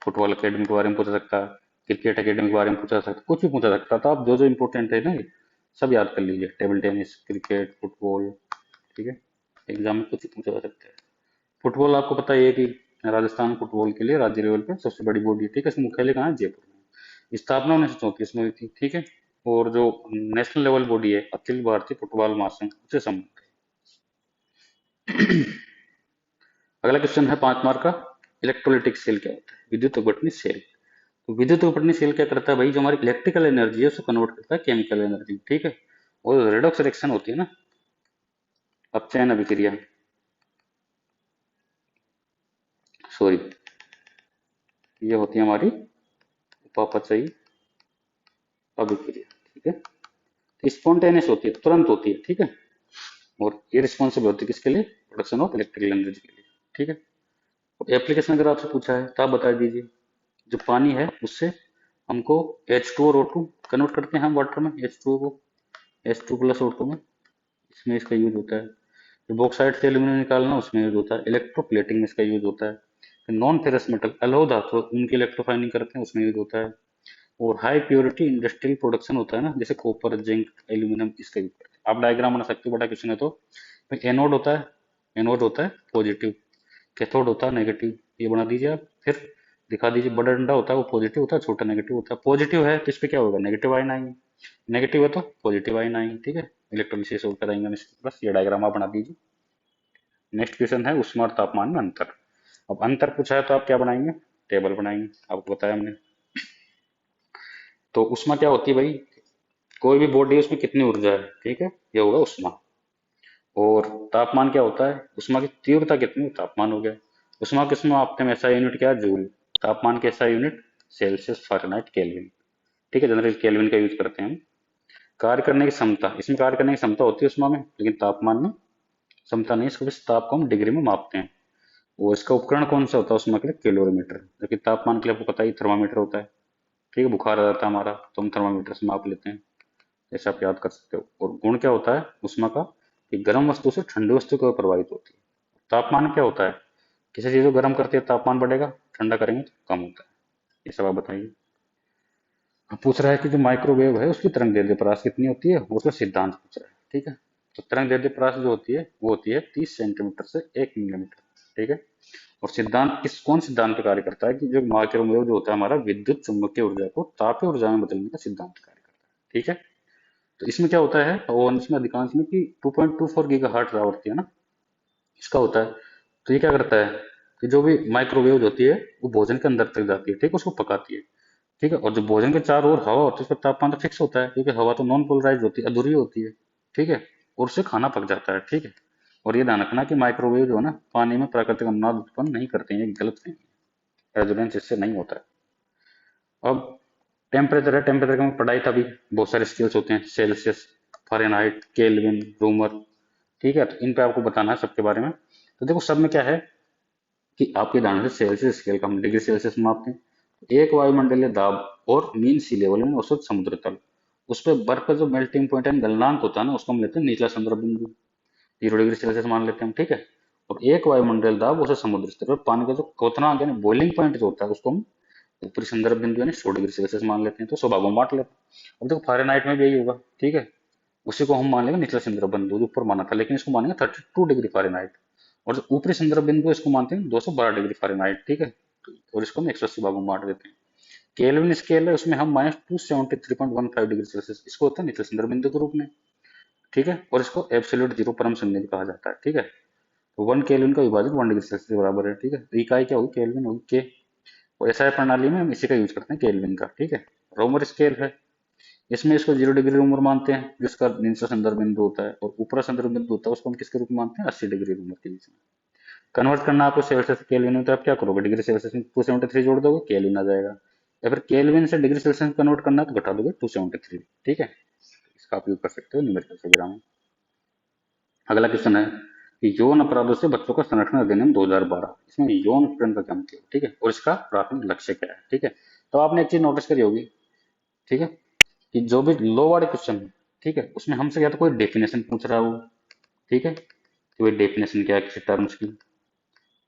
[SPEAKER 1] फुटबॉल एकेडमी के बारे में पूछा सकता है, क्रिकेट एकेडमी के बारे में पूछा सकता, कुछ भी पूछा सकता। तो आप जो जो इंपॉर्टेंट है ना ये सब याद कर लीजिए, टेबल टेनिस, क्रिकेट, फुटबॉल, ठीक है। एग्जाम में कुछ भी पूछा जा सकता है। फुटबॉल आपको पता ही है कि राजस्थान फुटबॉल के लिए राज्य लेवल पे सबसे बड़ी बॉडी है, ठीक है। इसका मुख्यालय कहाँ है, जयपुर में। स्थापना 1934 में हुई थी, ठीक है। और जो नेशनल लेवल बॉडी है अखिल भारतीय फुटबॉल महासंघ, उससे संबंधित है। अगला क्वेश्चन है 5 मार्क का, इलेक्ट्रोलिटिक सेल क्या होता है, विद्युत अपघटनी सेल। तो विद्युत अपघटनी सेल क्या करता है भाई, जो हमारी इलेक्ट्रिकल एनर्जी है उसको कन्वर्ट करता है केमिकल एनर्जी, ठीक है। और रेडॉक्स रिएक्शन होती है ना, अपचयन अभिक्रिया, सॉरी, ये होती है हमारी उपापचयी अभिक्रिया, ठीक है। तो स्पॉन्टेनियस होती है, तुरंत होती है, ठीक है। और ये रिस्पॉन्सिबल होती है किसके लिए, प्रोडक्शन ऑफ इलेक्ट्रिकल एनर्जी के लिए, ठीक है। तो एप्लीकेशन अगर आपसे पूछा है तो आप बता दीजिए। जो पानी है उससे हमको H2 और O2 कन्वर्ट करते हैं हम वाटर में, H2O को H2 प्लस O2 में, इसमें इसका यूज होता है। जो बॉक्साइट से एल्यूमिनियम निकालना उसमें यूज होता है। इलेक्ट्रोप्लेटिंग में इसका यूज होता है। फिर नॉन फेरस मेटल अलग धातु उनकी इलेक्ट्रोफाइनिंग करते हैं, उसमें यूज होता है। और हाई प्योरिटी इंडस्ट्रियल प्रोडक्शन होता है ना, जैसे कॉपर, जिंक, एल्यूमिनियम, इसका यूज करते हैं। आप डायग्राम बना सकते हो, बड़ा क्वेश्चन है तो। एनोड होता है, एनोड होता है पॉजिटिव, कैथोड होता है नेगेटिव, ये बना दीजिए आप। फिर दिखा दीजिए, बड़ा डंडा होता है वो पॉजिटिव होता है, छोटा नेगेटिव होता है। पॉजिटिव है तो इस पे क्या होगा, नेगेटिव आयन आएंगे, नेगेटिव है तो पॉजिटिव आयन आएंगे, ठीक है। इलेक्ट्रोलिसिस होकर आएंगे इसके पास, ये डायग्राम आप बना दीजिए। नेक्स्ट क्वेश्चन है उष्मा और तापमान में अंतर। अब अंतर पूछा है तो आप क्या बनाएंगे, टेबल बनाएंगे, आपको बताया हमने। तो उष्मा क्या होती है भाई, कोई भी बॉडी है उसमें कितनी ऊर्जा है, ठीक है, ये होगा उष्मा। और तापमान क्या होता है, उष्मा की तीव्रता कितनी है, तापमान हो गया। उष्मा किस में मापते हैं, ऐसा यूनिट क्या है, जूल। तापमान का ऐसा यूनिट सेल्सियस, फारेनहाइट, केल्विन, ठीक है, जनरल केल्विन का यूज करते हैं हम। कार्य करने की क्षमता, इसमें कार्य करने की क्षमता होती है उष्मा में, लेकिन तापमान में क्षमता नहीं, इसको बस ताप को हम डिग्री में मापते हैं। और इसका उपकरण कौन सा होता है उष्मा के लिए, कैलोरीमीटर, जबकि तापमान के लिए आपको पता ही थर्मामीटर होता है, ठीक है, बुखार आ जाता है हमारा तो हम थर्मामीटर से माप लेते हैं, ऐसे आप याद कर सकते हो। और गुण क्या होता है उष्मा का, कि गर्म वस्तु से ठंडी वस्तु की ओर प्रभावित होती है। तापमान क्या होता है, किसी चीज को गर्म करते हैं तापमान बढ़ेगा, ठंडा करेंगे तो कम होता है। ये सब आप बताइए। अब पूछ रहा है कि जो माइक्रोवेव है उसकी तरंग दैर्ध्य परास कितनी होती है, और उसका सिद्धांत पूछ रहा है, ठीक है। तो तरंग दैर्ध्य परास जो होती है वो होती है 30 सेंटीमीटर से 1 मिलीमीटर, ठीक है। और सिद्धांत किस, कौन सिद्धांत पे कार्य करता है, कि जो माइक्रोवेव जो होता है हमारा, विद्युत चुम्बकीय ऊर्जा को तापीय ऊर्जा में बदलने का सिद्धांत कार्य करता है, ठीक है। तो इसमें क्या होता है, और इसमें अधिकांश में कि 2.24 गीगाहर्ट्ज आवृत्ति है ना, इसका होता है। तो ये क्या करता है, कि जो भी माइक्रोवेव होती है वो भोजन के अंदर तक जाती है, ठीक है, उसको पकाती है, ठीक है। और जो भोजन के चारों ओर हवा होती है उसका तापमान तो फिक्स होता है, क्योंकि हवा तो नॉन पोलराइज होती है, अधूरी होती है, ठीक है। और उससे खाना पक जाता है, ठीक है। और ये ध्यान रखना कि माइक्रोवेव जो है ना, पानी में प्राकृतिक अनुनाद उत्पन्न नहीं करते हैं, ये गलत है, रेजोनेंस इससे नहीं होता है। अब टेम्परेचर है, टेम्परेचर का मैं पढ़ाई था अभी, बहुत सारे स्केल्स होते हैं, सेल्सियस, फ़ारेनहाइट, केल्विन, रूमर, ठीक है। तो इन पे आपको बताना है सबके बारे में। तो देखो सब में क्या है, कि आपके ध्यान से सेल्सियस स्केल का हम डिग्री सेल्सियस में मापते हैं। एक वायुमंडलीय दाब और मीन सी लेवल में औसत समुद्र तल, उस पर बर्फ का जो मेल्टिंग पॉइंट है, गलनांक होता है ना, उसको हम लेते हैं निचला संदर्भ बिंदु, 0 डिग्री सेल्सियस मान लेते हैं हम, ठीक है। और एक वायुमंडल दाब औसत समुद्र स्तर पर पानी का जो क्वथनांक यानी बॉइलिंग पॉइंट जो होता है, उसको हम ऊपरी संदर्भ बिंदु यानी 100 डिग्री सेल्सियस मान लेते हैं, तो 100 भागों में बांट लेते हैं। अब देखो फ़ारेनहाइट में भी यही होगा, ठीक है। उसी को हम मान लेंगे निचला संदर्भ बिंदु, जो ऊपर माना था, लेकिन इसको मानेंगे 32 डिग्री फ़ारेनहाइट। और जो ऊपरी संदर्भ बिंदु है इसको मानते हैं 212 डिग्री फ़ारेनहाइट, ठीक है। और इसको हम 180 भागों में बांट देते हैं। केल्विन स्केल है, उसमें हम -273.15 डिग्री सेल्सियस, इसको होता है निचले संदर्भ बिंदु के रूप में, ठीक है। और इसको एब्सोल्यूट जीरो परम शून्य भी कहा जाता है, ठीक है। तो 1 केल्विन का विभाजन 1 डिग्री सेल्सियस के बराबर है, ठीक है। तो इकाई क्या होगी, केल्विन होगी के। और एसआई प्रणाली में हम इसी का यूज करते हैं, केल्विन का, ठीक है। रोमर स्केल है, इसमें इसको 0 डिग्री रूमर मानते हैं, जिसका निचला संदर्भ बिंदु होता है, और ऊपरा संदर्भ बिंदु होता है उसको हम किसके रूप में मानते हैं, 80 डिग्री रूमर के बीच में। कन्वर्ट करना आपको सेल्सियस से केल्विन में, तो आप क्या करोगे, डिग्री सेल्सियस में 273 जोड़ दोगे, केल्विन आ जाएगा। या फिर केल्विन से डिग्री सेल्सियस में कन्वर्ट करना है तो घटा दोगे 273, ठीक है। इसका आप यूज कर सकते हो न्यूमेरिकल वगैरह में। अगला क्वेश्चन है कि यौन अपराधों से बच्चों का संरक्षण अधिनियम 2012, इसमें यौन उत्पीड़न का क्या मतलब, ठीक है, और इसका प्राथमिक लक्ष्य क्या है, ठीक है। तो आपने एक चीज नोटिस करी होगी, ठीक है, कि जो भी लो वाले क्वेश्चन है, ठीक है, उसमें हमसे या तो कोई डेफिनेशन पूछ रहा हो, ठीक है, कि भाई डेफिनेशन क्या है किसी टर्म्स की,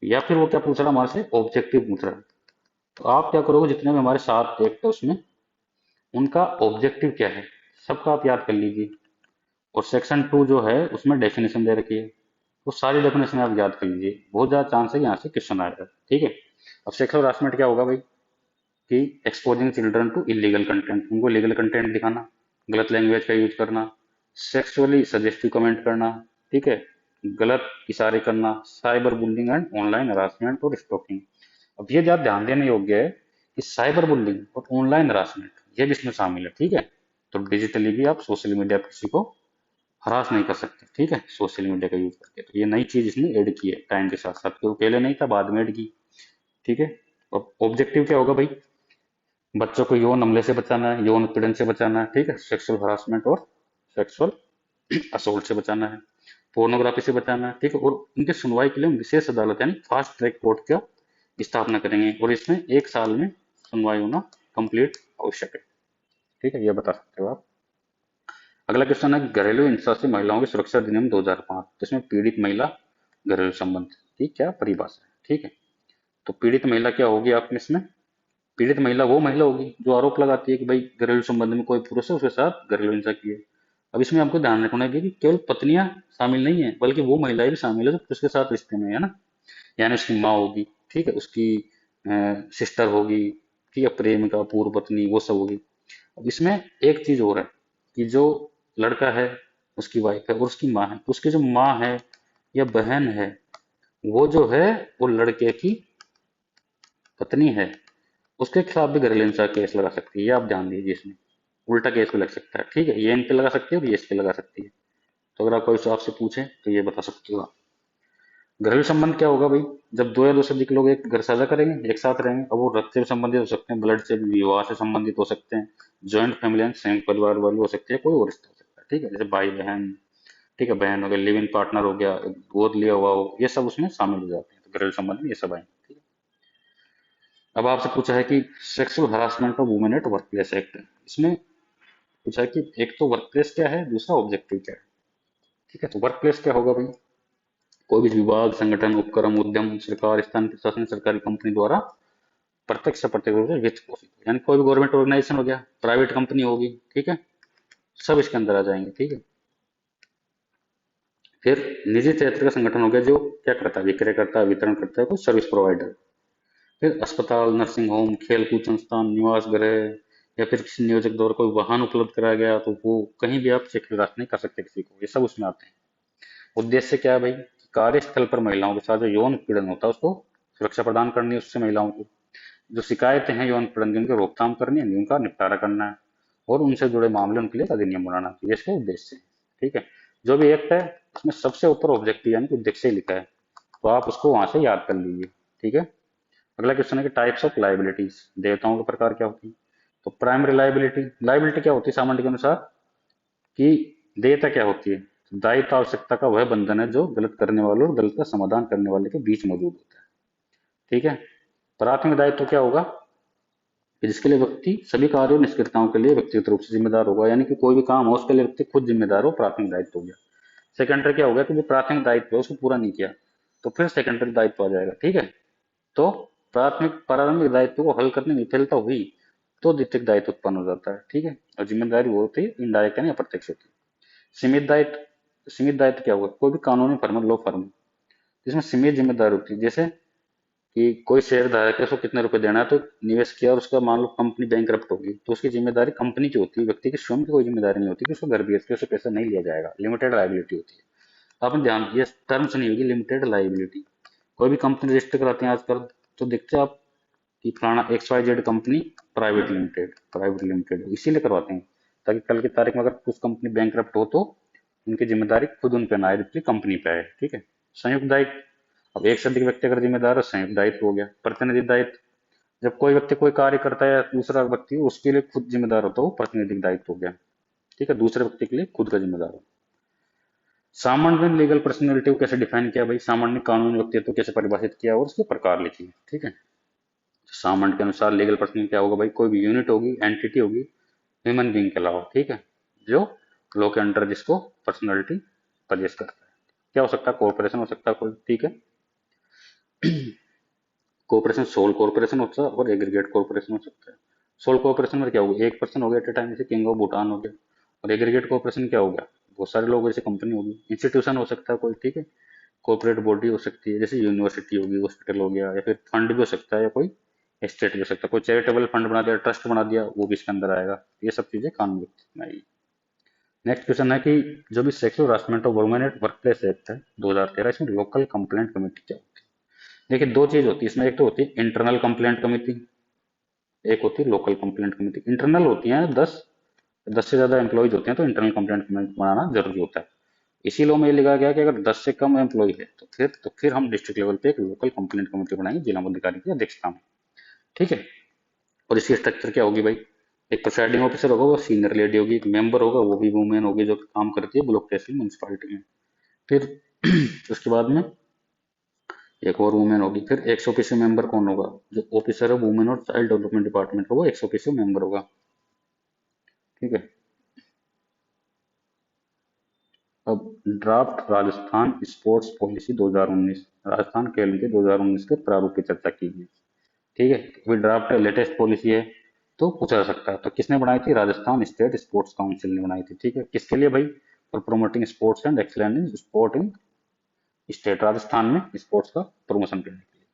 [SPEAKER 1] या फिर वो क्या पूछ रहा है हमारे से, ऑब्जेक्टिव पूछ रहा है। तो आप क्या करोगे, जितने भी हमारे साथ टेक्स्ट है उसमें उनका ऑब्जेक्टिव क्या है, सबका आप याद कर लीजिए। और सेक्शन 2 जो है उसमें डेफिनेशन दे रखी है, वो सारी डेफिनेशन आप याद कर लीजिए, बहुत ज्यादा चांस है कि यहाँ से क्वेश्चन आएगा, ठीक है। अब सेक्सुअल हरासमेंट क्या होगा भाई, कि exposing children to illegal content, उनको लीगल कंटेंट दिखाना, गलत लैंग्वेज का यूज करना, सेक्सुअली सजेस्टिव कमेंट करना, ठीक है, गलत इशारे करना, cyber bullying and online harassment और स्टॉकिंग। अब ये ज्यादा ध्यान देने योग्य है कि साइबर बुलिंग और ऑनलाइन हरासमेंट ये भी इसमें शामिल है, ठीक है। तो डिजिटली भी आप सोशल मीडिया पर किसी को हरास नहीं कर सकते, ठीक है, सोशल मीडिया का यूज करके। तो ये नई चीज इसने ऐड की है टाइम के साथ साथ, क्योंकि पहले नहीं था, बाद में ऐड की, ठीक है। और ऑब्जेक्टिव क्या होगा भाई, बच्चों को यौन हमले से बचाना है, यौन उत्पीड़न से बचाना है, ठीक है, सेक्सुअल हरासमेंट और सेक्सुअल असोल्ट से बचाना है, पोर्नोग्राफी से बचाना है, ठीक है। और उनकी सुनवाई के लिए हम विशेष अदालत यानी फास्ट ट्रैक कोर्ट का स्थापना करेंगे, और इसमें 1 साल में सुनवाई होना कंप्लीट आवश्यक है, ठीक है, ये बता सकते हो आप। अगला क्वेश्चन है घरेलू हिंसा से महिलाओं की सुरक्षा अधिनियम 2005, जिसमें पीड़ित महिला घरेलू संबंध की क्या परिभाषा है, ठीक है। तो पीड़ित महिला क्या होगी आप में इसमें, पीड़ित महिला वो महिला होगी जो आरोप लगाती है कि भाई घरेलू संबंध में कोई पुरुष है उसके साथ घरेलू हिंसा की है। अब इसमें आपको ध्यान रखना है कि केवल पत्नियां शामिल नहीं है, बल्कि वो महिलाएं भी शामिल है जो पुरुष के साथ रिश्ते में है ना। यानी उसकी माँ होगी, ठीक है, उसकी सिस्टर होगी, ठीक है, प्रेमिका, पूर्व पत्नी, वो सब होगी। अब इसमें एक चीज और है कि जो लड़का है उसकी वाइफ है और उसकी माँ है, तो उसकी जो माँ है या बहन है, वो जो है वो लड़के की पत्नी है, उसके खिलाफ भी घर हिंसा केस लगा सकती है। ये आप ध्यान दीजिए, इसमें उल्टा केस भी लग सकता है, ठीक है, ये इन पे लगा सकती है और ये इस पे लगा सकती है। तो अगर आप कोई आपसे पूछे तो ये बता सकते हो आप। घरेलू संबंध क्या होगा भाई? जब दो या दो से अधिक लोग एक घर साझा करेंगे, एक साथ रहेंगे, अब वो रक्त से भी संबंधित हो सकते हैं, ब्लड से भी, विवाह से संबंधित हो सकते हैं, ज्वाइंट फैमिली यानी संयुक्त परिवार वाले हो सकते हैं, कोई और रिश्ता हो सकता है, ठीक है, जैसे भाई बहन, ठीक है, बहन हो गया, लिव इन पार्टनर हो गया, गोद लिया हुआ हो, ये सब उसमें शामिल हो जाते हैं, तो घरेलू संबंध में ये सब आएंगे, ठीक है। अब आपसे पूछा है कि sexual harassment of women at work place act, इसमें पूछा है कि एक तो वर्क प्लेस क्या है, दूसरा ऑब्जेक्टिव क्या है, ठीक है। तो वर्क प्लेस क्या होगा भाई? कोई भी विभाग, संगठन, उपक्रम, उद्यम, सरकार, स्थानीय प्रशासन, सरकारी कंपनी द्वारा प्रत्यक्ष से अप्रत्यक्ष रूप से वित्त पोषित, यानी कोई भी गवर्नमेंट ऑर्गेनाइजेशन हो गया, प्राइवेट कंपनी होगी, ठीक है, सब इसके अंदर आ जाएंगे, ठीक है। फिर निजी क्षेत्र का संगठन हो गया जो क्या करता है, विक्रय करता है, वितरण करता है, कोई सर्विस प्रोवाइडर। फिर अस्पताल, नर्सिंग होम, खेलकूद संस्थान, निवास गृह, या फिर किसी नियोजक द्वारा कोई वाहन उपलब्ध कराया गया, तो वो कहीं भी आप चेक नहीं कर सकते किसी को, ये सब उसमें आते हैं। उद्देश्य क्या है भाई? कार्यस्थल पर महिलाओं के साथ जो यौन उत्पीड़न होता है उसको सुरक्षा प्रदान करनी है, उससे महिलाओं को जो शिकायतें हैं यौन उत्पीड़न की, उनकी रोकथाम करनी है, उनका निपटारा करना है, और उनसे जुड़े मामले उनके लिए एक अधिनियम बनाना, ये इसके उद्देश्य है, ठीक है। जो भी एक्ट है उसमें सबसे ऊपर ऑब्जेक्टिव यानी कि उद्देश्य लिखा है, तो आप उसको वहां से याद कर लीजिए, ठीक है। अगला क्वेश्चन है कि टाइप्स ऑफ लाइबिलिटीज, देयताओं के प्रकार क्या होती है? तो प्राइमरी लाइबिलिटी, लाइबिलिटी क्या होती है सामान्य के अनुसार, कि देयता क्या होती है? तो दायित्व आवश्यकता का वह बंधन है जो गलत करने वाले और गलत का समाधान करने वाले के बीच मौजूद होता है, ठीक है। प्राथमिक दायित्व क्या होगा? कि जिसके लिए व्यक्ति सभी कार्यों और निष्क्रियताओं के लिए व्यक्तिगत रूप से जिम्मेदार होगा, यानी कि कोई भी काम हो उसके लिए व्यक्ति खुद जिम्मेदार हो, प्राथमिक दायित्व हो गया। सेकेंडरी क्या हो गया? कि जो प्राथमिक दायित्व है उसको पूरा नहीं किया तो फिर सेकेंडरी दायित्व आ जाएगा, ठीक है। तो प्रारंभिक दायित्व को हल करने में विफलता हुई तो द्वितीयक दायित्व उत्पन्न हो जाता है, ठीक है। और जिम्मेदारी वो होती है इनडायरेक्ट यानी अप्रत्यक्ष होती है। सीमित दायित्व क्या होगा? कोई भी कानूनी फर्म, लॉ फर्म जिसमें सीमित जिम्मेदारी होती है, जैसे कि कोई शेयर धारक है, उसको कितने रुपए देना है, तो निवेश किया और उसका मान लो कंपनी बैंकरप्ट होगी, तो उसकी जिम्मेदारी कंपनी की होती है, व्यक्ति की स्वयं की कोई जिम्मेदारी नहीं होती कि उसको घर बेच के उससे पैसा नहीं लिया जाएगा, लिमिटेड लाइबिलिटी होती है। आपने ध्यान, ये टर्म्स नहीं होगी, लिमिटेड लाइबिलिटी। कोई भी कंपनी रजिस्टर कराते हैं आजकल, तो देखते हैं आप कि फलाना XYZ कंपनी प्राइवेट लिमिटेड इसीलिए करवाते हैं, ताकि कल की तारीख में अगर कुछ कंपनी बैंकरप्ट हो तो उनकी जिम्मेदारी खुद उन पे ना आए, जबकि कंपनी पे आए, ठीक है। संयुक्त दायित्व, अब एक से अधिक व्यक्ति अगर जिम्मेदार है, संयुक्त दायित्व हो गया। प्रतिनिधि दायित्व, जब कोई व्यक्ति कोई कार्य करता है या दूसरा व्यक्ति उसके लिए खुद जिम्मेदार होता है, वो प्रातिनिधिक दायित्व हो गया, ठीक है, दूसरे व्यक्ति के लिए खुद का जिम्मेदार हो। सामान्य लीगल पर्सनैलिटी को कैसे डिफाइन किया भाई? सामान्य कानूनी व्यक्तित्व कैसे परिभाषित किया और उसके प्रकार लिखी, ठीक है। सामान्य के अनुसार लीगल पर्सन क्या होगा भाई? कोई भी यूनिट होगी, एंटिटी होगी, ह्यूमन बींग के अलावा, ठीक है, जो लॉ के अंडर जिसको पर्सनैलिटी पजेस्ट करता है। क्या हो सकता है? कॉर्पोरेशन हो सकता है कोई, ठीक है। कॉर्पोरेशन सोल कॉर्पोरेशन होता है और एग्रीगेट कॉर्पोरेशन हो सकता है। सोल कॉर्पोरेशन में क्या होगा? एक पर्सन हो गया एट ए टाइम, जैसे किंग ऑफ भूटान हो गया। और एग्रीगेट कॉर्पोरेशन क्या हो गया? बहुत सारे लोग, जैसे कंपनी होगी, इंस्टीट्यूशन हो सकता है कोई, ठीक है, कॉर्पोरेट बॉडी हो सकती है, जैसे यूनिवर्सिटी होगी, हॉस्पिटल हो गया, या फिर फंड भी हो सकता है, या कोई एस्टेट भी हो सकता है, कोई चैरिटेबल फंड बना दिया, ट्रस्ट बना दिया, वो भी इसके अंदर आएगा। ये सब चीजें कानून में आएगी। नेक्स्ट क्वेश्चन है कि जो भी sexual harassment of women at work place act है 2013, इसमें लोकल कंप्लेंट कमेटी क्या होती है? देखिए, दो चीज होती है इसमें, एक तो होती है इंटरनल कंप्लेंट कमेटी, एक होती है लोकल कंप्लेंट कमेटी। इंटरनल होती है 10 से ज्यादा एम्प्लॉयज होते हैं तो इंटरनल कंप्लेंट कमेटी बनाना जरूरी होता है। इसी लॉ में ये लिखा गया कि अगर 10 से कम एम्प्लॉय है तो फिर हम डिस्ट्रिक्ट लेवल पे एक लोकल कंप्लेंट कमेटी बनाएंगे जिला अधिकारी की अध्यक्षता में, ठीक है। और इसकी स्ट्रक्चर क्या होगी भाई? एक प्रिसाइडिंग ऑफिसर होगा, वो सीनियर लेडी होगी, एक मेंबर होगा, वो भी वुमेन होगी जो काम करती है ब्लॉक तहसील म्यूनसिपालिटी में। फिर उसके बाद में एक और वुमेन होगी। फिर एक्स ऑफिशियो मेंबर कौन होगा? जो ऑफिसर है वुमेन और चाइल्ड डेवलपमेंट डिपार्टमेंट का, वो एक्स ऑफिशियो मेंबर होगा, ठीक है। अब draft Rajasthan sports policy 2019, Rajasthan खेल के 2019 के प्रारूप की चर्चा की गई, ठीक है। अभी ड्राफ्ट लेटेस्ट पॉलिसी है तो पूछा जा सकता है, तो किसने बनाई थी? राजस्थान स्टेट स्पोर्ट्स काउंसिल ने बनाई थी, ठीक है। किसके लिए भाई? For promoting sports and excellence in sport in state Rajasthan में स्पोर्ट्स का प्रमोशन करने के लिए।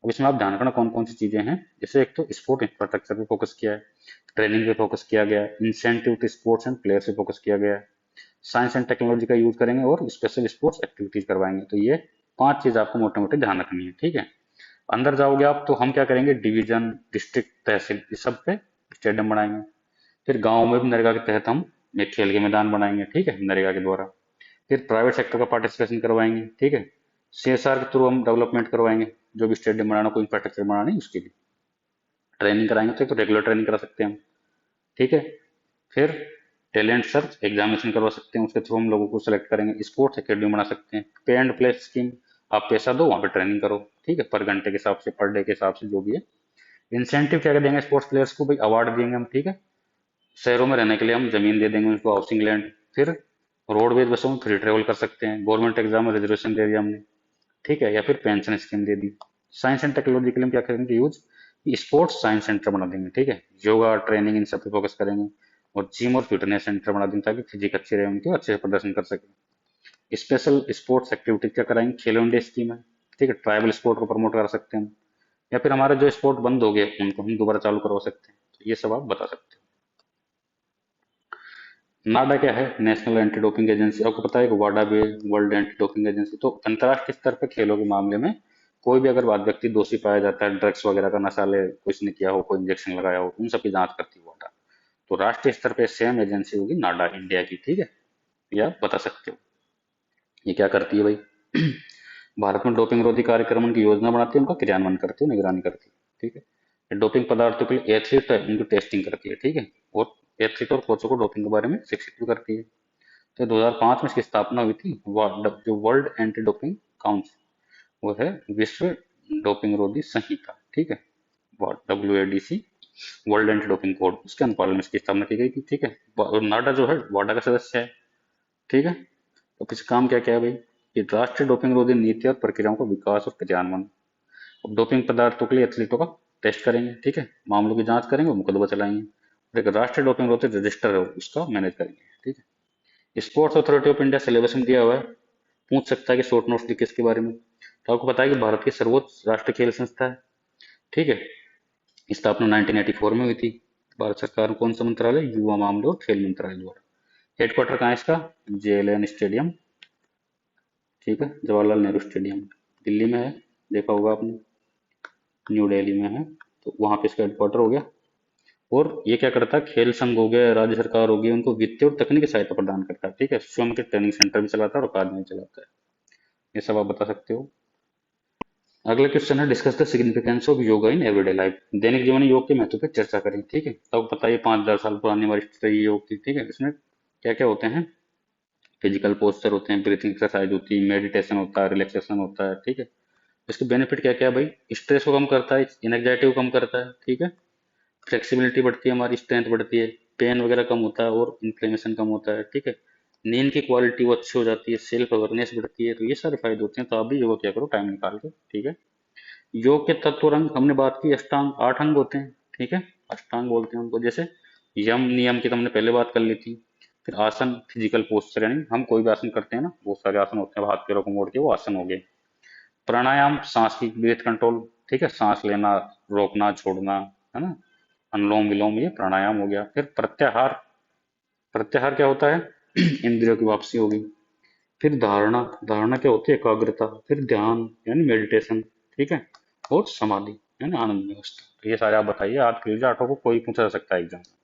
[SPEAKER 1] अब इसमें आप ध्यान रखना कौन कौन सी चीजें हैं। जैसे एक तो स्पोर्ट इंफ्रास्ट्रक्चर पे फोकस किया है, ट्रेनिंग पे फोकस किया गया है, incentive to sports and players पे फोकस किया गया है, साइंस एंड टेक्नोलॉजी का यूज करेंगे और स्पेशल स्पोर्ट्स एक्टिविटीज करवाएंगे। तो ये 5 चीज आपको मोटे मोटे ध्यान रखनी है, ठीक है। अंदर जाओगे आप तो हम क्या करेंगे, डिवीजन, डिस्ट्रिक्ट, तहसील, इस सब पे स्टेडियम बनाएंगे। फिर गाँव में भी नरेगा के तहत हम एक खेल के मैदान बनाएंगे, ठीक है, नरेगा के द्वारा। फिर प्राइवेट सेक्टर का पार्टिसिपेशन करवाएंगे, ठीक है। सीएसआर के थ्रू हम डेवलपमेंट करवाएंगे, जो भी स्टेडियम बनाना, कोई इंफ्रास्ट्रक्चर बनाना है उसके लिए ट्रेनिंग कराएंगे। तो रेगुलर ट्रेनिंग करा सकते हैं हम, ठीक है। फिर टैलेंट सर्च एग्जामिनेशन करवा सकते हैं, उसके थ्रू हम लोगों को सिलेक्ट करेंगे। स्पोर्ट्स एकेडमी बना सकते हैं, पे एंड प्ले स्कीम, आप पैसा दो वहां पे ट्रेनिंग करो, ठीक है, पर घंटे के हिसाब से, पर डे के हिसाब से, जो भी है। इंसेंटिव क्या क्या देंगे स्पोर्ट्स प्लेयर्स को, भाई अवार्ड देंगे हम, ठीक है। शहरों में रहने के लिए हम जमीन दे देंगे उनको, हाउसिंग लैंड। फिर रोडवेज बसों में फ्री ट्रेवल कर सकते हैं, गवर्नमेंट एग्जाम में रिजर्वेशन दे दिया हमने, ठीक है। या फिर pension scheme they the. Science and technology के लिए हम क्या करेंगे यूज, स्पोर्ट्स साइंस सेंटर बना देंगे, ठीक है। योगा ट्रेनिंग इन सब पे फोकस करेंगे, और जिम और फिटनेस सेंटर बना देंगे ताकि फिजिक अच्छी रहे उनके, अच्छे से प्रदर्शन कर सके। स्पेशल स्पोर्ट्स एक्टिविटी क्या कराएंगे, खेलो इंडिया स्कीम है, ठीक है। ट्राइबल स्पोर्ट को प्रमोट करा सकते हैं हम, या फिर हमारे जो स्पोर्ट बंद हो गए उनको हम दोबारा चालू करवा सकते हैं। तो ये सब आप बता सकते हो। नाडा क्या है, नेशनल एंटी डोपिंग एजेंसी, आपको पता है कि वाडा भी वर्ल्ड एंटी डोपिंग एजेंसी। तो अंतर्राष्ट्रीय स्तर पर खेलों के मामले में कोई भी अगर व्यक्ति दोषी पाया जाता है, ड्रग्स वगैरह का नशा ले कुछ ने किया हो, कोई इंजेक्शन लगाया हो, उन सब की जांच करती है वाडा। तो राष्ट्रीय स्तर पे सेम एजेंसी होगी नाडा इंडिया की, ठीक है। ये आप बता सकते हो। ये क्या करती है भाई, भारत में डोपिंग रोधी कार्यक्रम की योजना बनाती है, उनका क्रियान्वयन करती है, निगरानी करती है, ठीक है। ये डोपिंग पदार्थों के लिए एथलीट है उनकी टेस्टिंग करती है, ठीक है। और एथलीट और कोचों को डोपिंग के बारे में शिक्षित भी करती है। तो 2005 में इसकी स्थापना हुई थी। जो वर्ल्ड एंटी डोपिंग काउंसिल, वो है विश्व डोपिंग रोधी संहिता, ठीक है, WADC, world anti doping code, उसके अनुपालन में इसकी स्थापना की गई थी, ठीक है। और नाडा जो है वाडा का सदस्य है, ठीक है। तो पीछे काम क्या क्या है भाई, कि राष्ट्रीय डोपिंग रोधी नीति और प्रक्रियाओं का विकास और क्रियान्वयन। अब डोपिंग पदार्थों के लिए एथलीटों का टेस्ट करेंगे, ठीक है, मामलों की जांच करेंगे, मुकदमा चलाएंगे। और एक राष्ट्रीय डोपिंग रोधी रजिस्टर है उसका मैनेज करेंगे, ठीक है। Sports authority of India syllabus में दिया हुआ है, पूछ सकता है कि शॉर्ट नोट्स लिखे इसके बारे में। तो आपको पता है कि भारत की सर्वोच्च राष्ट्रीय खेल संस्था है, ठीक है। स्थापना 1984 में हुई थी। भारत सरकार में कौन सा मंत्रालय, युवा मामले और खेल मंत्रालय द्वारा। हेडक्वार्टर कहाँ है इसका, JLN स्टेडियम, ठीक है, जवाहरलाल नेहरू स्टेडियम दिल्ली में है, देखा होगा आपने। न्यू दिल्ली में है, तो वहां पे इसका हेडक्वार्टर हो गया। और ये क्या करता है, खेल संघ हो गया, राज्य सरकार होगी, उनको वित्तीय और तकनीकी सहायता प्रदान करता है, ठीक है। स्वयं के ट्रेनिंग सेंटर भी चलाता है और अकादमी चलाता है। ये सब आप बता सकते हो। अगला क्वेश्चन है, discuss the significance of yoga in everyday life. दैनिक जीवन में योग के महत्व पर चर्चा करें, ठीक है। तो आपको पता है 5000 साल पुरानी हमारी हिस्ट्री है योग की, ठीक है। इसमें क्या क्या होते हैं, फिजिकल पोस्चर होते हैं, ब्रीथिंग एक्सरसाइज होती है, मेडिटेशन होता है, रिलैक्सेशन होता है, ठीक है। इसके बेनिफिट क्या क्या है भाई, स्ट्रेस को कम करता है, एनजाइटी को कम करता है, ठीक है। फ्लेक्सिबिलिटी बढ़ती है, हमारी स्ट्रेंथ बढ़ती है, पेन वगैरह कम होता है और इन्फ्लेमेशन कम होता है, ठीक है। नींद की क्वालिटी वो अच्छी हो जाती है, सेल्फ अवेयरनेस बढ़ती है। तो ये सारे फायदे होते हैं, तो आप भी योगा किया करो टाइम निकाल के, ठीक है। योग के तत्व और अंग हमने बात की, अष्टांग 8 अंग होते हैं, ठीक है, अष्टांग बोलते हैं उनको। जैसे यम नियम की तो हमने पहले बात कर ली थी। फिर आसन, फिजिकल पोस्चर, यानी हम कोई भी आसन करते हैं ना, बहुत सारे आसन होते हैं, हाथ पैरों को मोड़ के, वो आसन हो गए। प्राणायाम, सांस की ब्रीथ कंट्रोल, ठीक है, सांस लेना, रोकना, छोड़ना, है ना, अनुलोम विलोम, ये प्राणायाम हो गया। फिर प्रत्याहार, प्रत्याहार क्या होता है, इंद्रियों की वापसी होगी। फिर धारणा, धारणा क्या होती है, एकाग्रता। फिर ध्यान यानी मेडिटेशन, ठीक है। और समाधि यानी आनंद में अवस्था। तो ये सारे आप बताइए, याद कर लीजिए, आठों को कोई पूछा जा सकता है एग्जाम में।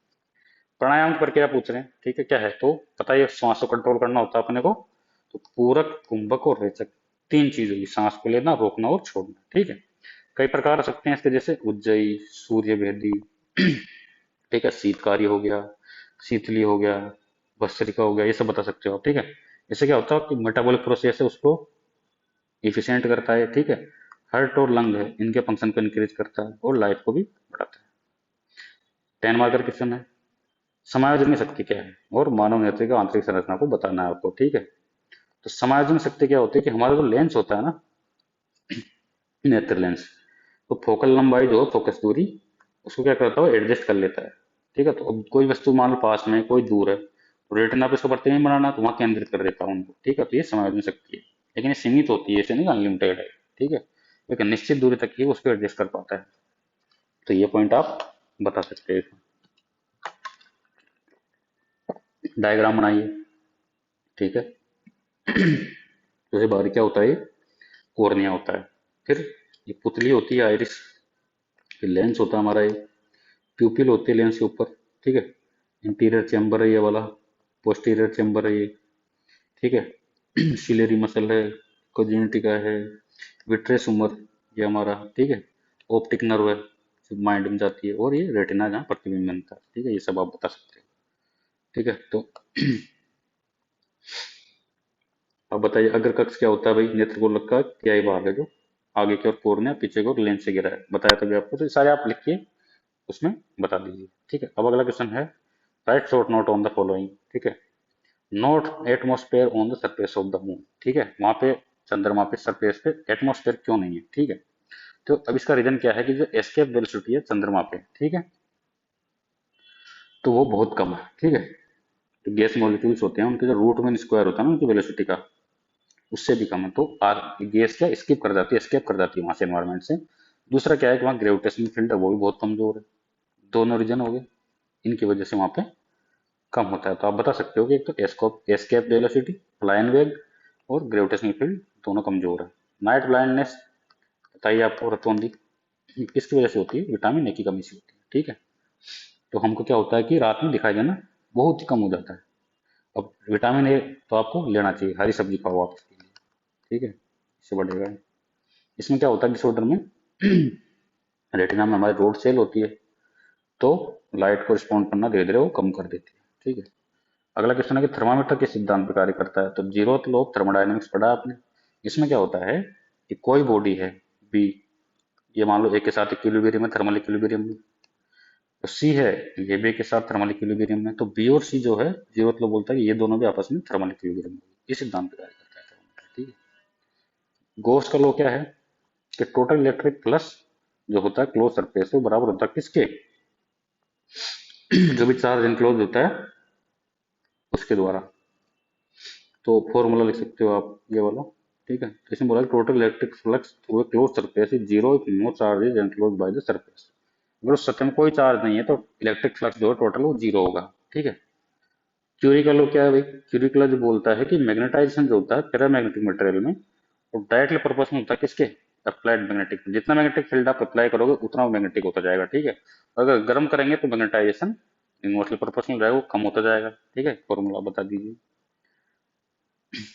[SPEAKER 1] प्राणायाम की प्रक्रिया पूछ रहे हैं, ठीक है, क्या है, तो पता है श्वास को कंट्रोल करना होता है अपने को। तो पूरक, कुंभक और रेचक, 3 चीज होगी, सांस को लेना, रोकना और छोड़ना, ठीक है। कई प्रकार हो सकते हैं इसके, जैसे उज्जयी, सूर्य भेदी, ठीक है, शीतकारी हो गया, शीतली हो गया, भस्त्रिका हो गया, ये सब बता सकते हो आप, ठीक है। इससे क्या होता है कि मेटाबॉलिक प्रोसेस है उसको इफिशियंट करता है, ठीक है। हार्ट और लंग है, इनके फंक्शन को इंक्रीज करता है और लाइफ को भी बढ़ाता है। 10 मार्कर क्वेश्चन है, समायोजन शक्ति क्या है और मानव नेत्र का आंतरिक संरचना को बताना है आपको, ठीक है। तो समायोजन शक्ति क्या होती है, कि हमारा जो लेंस होता है ना, नेत्र लेंस, तो फोकल लंबाई जो है, फोकस दूरी, उसको क्या करता है, एडजस्ट कर लेता है, ठीक है। तो अब कोई वस्तु मान लो पास में, कोई दूर है, तो रेटिना पे इसको प्रतिबिंब बनाना, तो वहां केंद्रित कर देता है उनको, ठीक है। तो ये समायोजन शक्ति है। लेकिन ये सीमित होती है, ऐसे नहीं अनलिमिटेड है। ठीक है, एक निश्चित दूरी तक ही उस पर एडजस्ट कर पाता है। तो ये पॉइंट आप बता सकते हैं। डायग्राम बनाइए। ठीक है, जैसे बाहर क्या होता है, कोर्निया होता है, फिर ये पुतली होती है आइरिस, फिर लेंस होता है हमारा, ये प्यूपिल होती है लेंस के ऊपर। ठीक है, इंटीरियर चैम्बर है ये वाला, पोस्टीरियर चैम्बर है ये। ठीक है, सिलेरी मसल है, कोजिनिटिका है, विट्रेस उमर ये हमारा। ठीक है, ऑप्टिक नर्व है जो माइंड में जाती है, और ये रेटिना जहाँ प्रतिबिंब बनता है। ठीक है, ये सब आप बता सकते हैं। ठीक है, तो अब बताइए अग्र कक्ष क्या होता है भाई, नेत्र गोलक का क्या ही भाग है जो आगे की ओर कोर्निया, पीछे की ओर लेंस से घिरा है, बताया तभी आपको। तो ये सारे आप लिखिए, उसमें बता दीजिए। ठीक है, अब अगला क्वेश्चन है, right short note on the following. ठीक है, note atmosphere on the surface of the moon. ठीक है, वहां पे चंद्रमा पे सरफेस पे एटमोस्फेयर क्यों नहीं है। ठीक है, तो अब इसका रीजन क्या है कि जो एस्केप वेलोसिटी है चंद्रमा पे, ठीक है, तो वो बहुत कम है। ठीक है, तो गैस मॉलिक्यूल्स होते हैं उनके जो रूट मीन स्क्वायर होता है ना उनकी वेलोसिटी का, उससे भी कम है। तो आर गैस क्या स्किप कर जाती है, एस्केप कर जाती है वहां से, एनवायरमेंट से। दूसरा क्या है कि वहाँ ग्रेविटेशनल फील्ड है वो भी बहुत कमजोर है। दोनों रीजन हो गए, इनकी वजह से वहां पे कम होता है। तो आप बता सकते हो कि एक तो एस्केप वेलोसिटी, फ्लाइन वेग, और ग्रेविटेशनल फील्ड दोनों कमजोर है। नाइट ब्लाइंडनेस बताइए आपको, रतौंधी किसकी वजह से होती है, विटामिन ए की कमी से होती है। ठीक है, तो हमको क्या होता है कि रात में दिखाई देना बहुत ही कम हो जाता है। अब विटामिन ए तो आपको लेना चाहिए, हरी सब्जी खाओ आप इसके लिए। ठीक है, इससे बढ़ेगा। इसमें क्या होता है डिसऑर्डर में, रेटिना में हमारे रोड सेल होती है, तो लाइट को रिस्पॉन्ड करना धीरे धीरे वो कम कर देती है। ठीक है, अगला क्वेश्चन है कि थर्मामीटर किस सिद्धांत पर कार्य करता है। तो जीरोथ लॉ ऑफ थर्मोडायनेमिक्स पढ़ा आपने। इसमें क्या होता है कि कोई बॉडी है बी, ये मान लो ए के साथ इक्विलिब्रियम में, थर्मल इक्विलिब्रियम में, तो सी है ये बी के साथ थर्मल इक्विलिब्रियम में, तो बी और सी जो है जीरोथ लॉ बोलता है कि ये दोनों भी आपस में थर्मल इक्विलिब्रियम में, इस सिद्धांत पर कार्य करता है thermometer। ठीक है, गॉस का लॉ क्या है कि टोटल इलेक्ट्रिक फ्लक्स जो होता है क्लोज सरफेस वो बराबर होता है किसके, जो भी चार्ज इनक्लोज होता है उसके द्वारा। तो फॉर्मूला लिख सकते हो आप ये वाला। ठीक है, तो इसमें बोला total electric flux through a close surface is zero if no charge is enclose by the surface. अगर उस सतह में कोई चार्ज नहीं है तो इलेक्ट्रिक फ्लक्स जो है टोटल वो जीरो होगा। ठीक है, क्यूरी का लॉ क्या है भाई, क्यूरी का लॉ जो बोलता है कि मैग्नेटाइजेशन जो होता है पैरामैग्नेटिक मटेरियल में वो डायरेक्टली प्रोपोर्शनल होता है किसके, अप्लाइड मैग्नेटिक। जितना मैग्नेटिक फील्ड आप अप्लाई करोगे उतना वो मैग्नेटिक होता जाएगा। ठीक है, अगर गर्म करेंगे तो मैग्नेटाइजेशन इनवर्सली प्रोपोर्शनल रहेगा, वो कम होता जाएगा। ठीक है, फॉर्मूला बता दीजिए।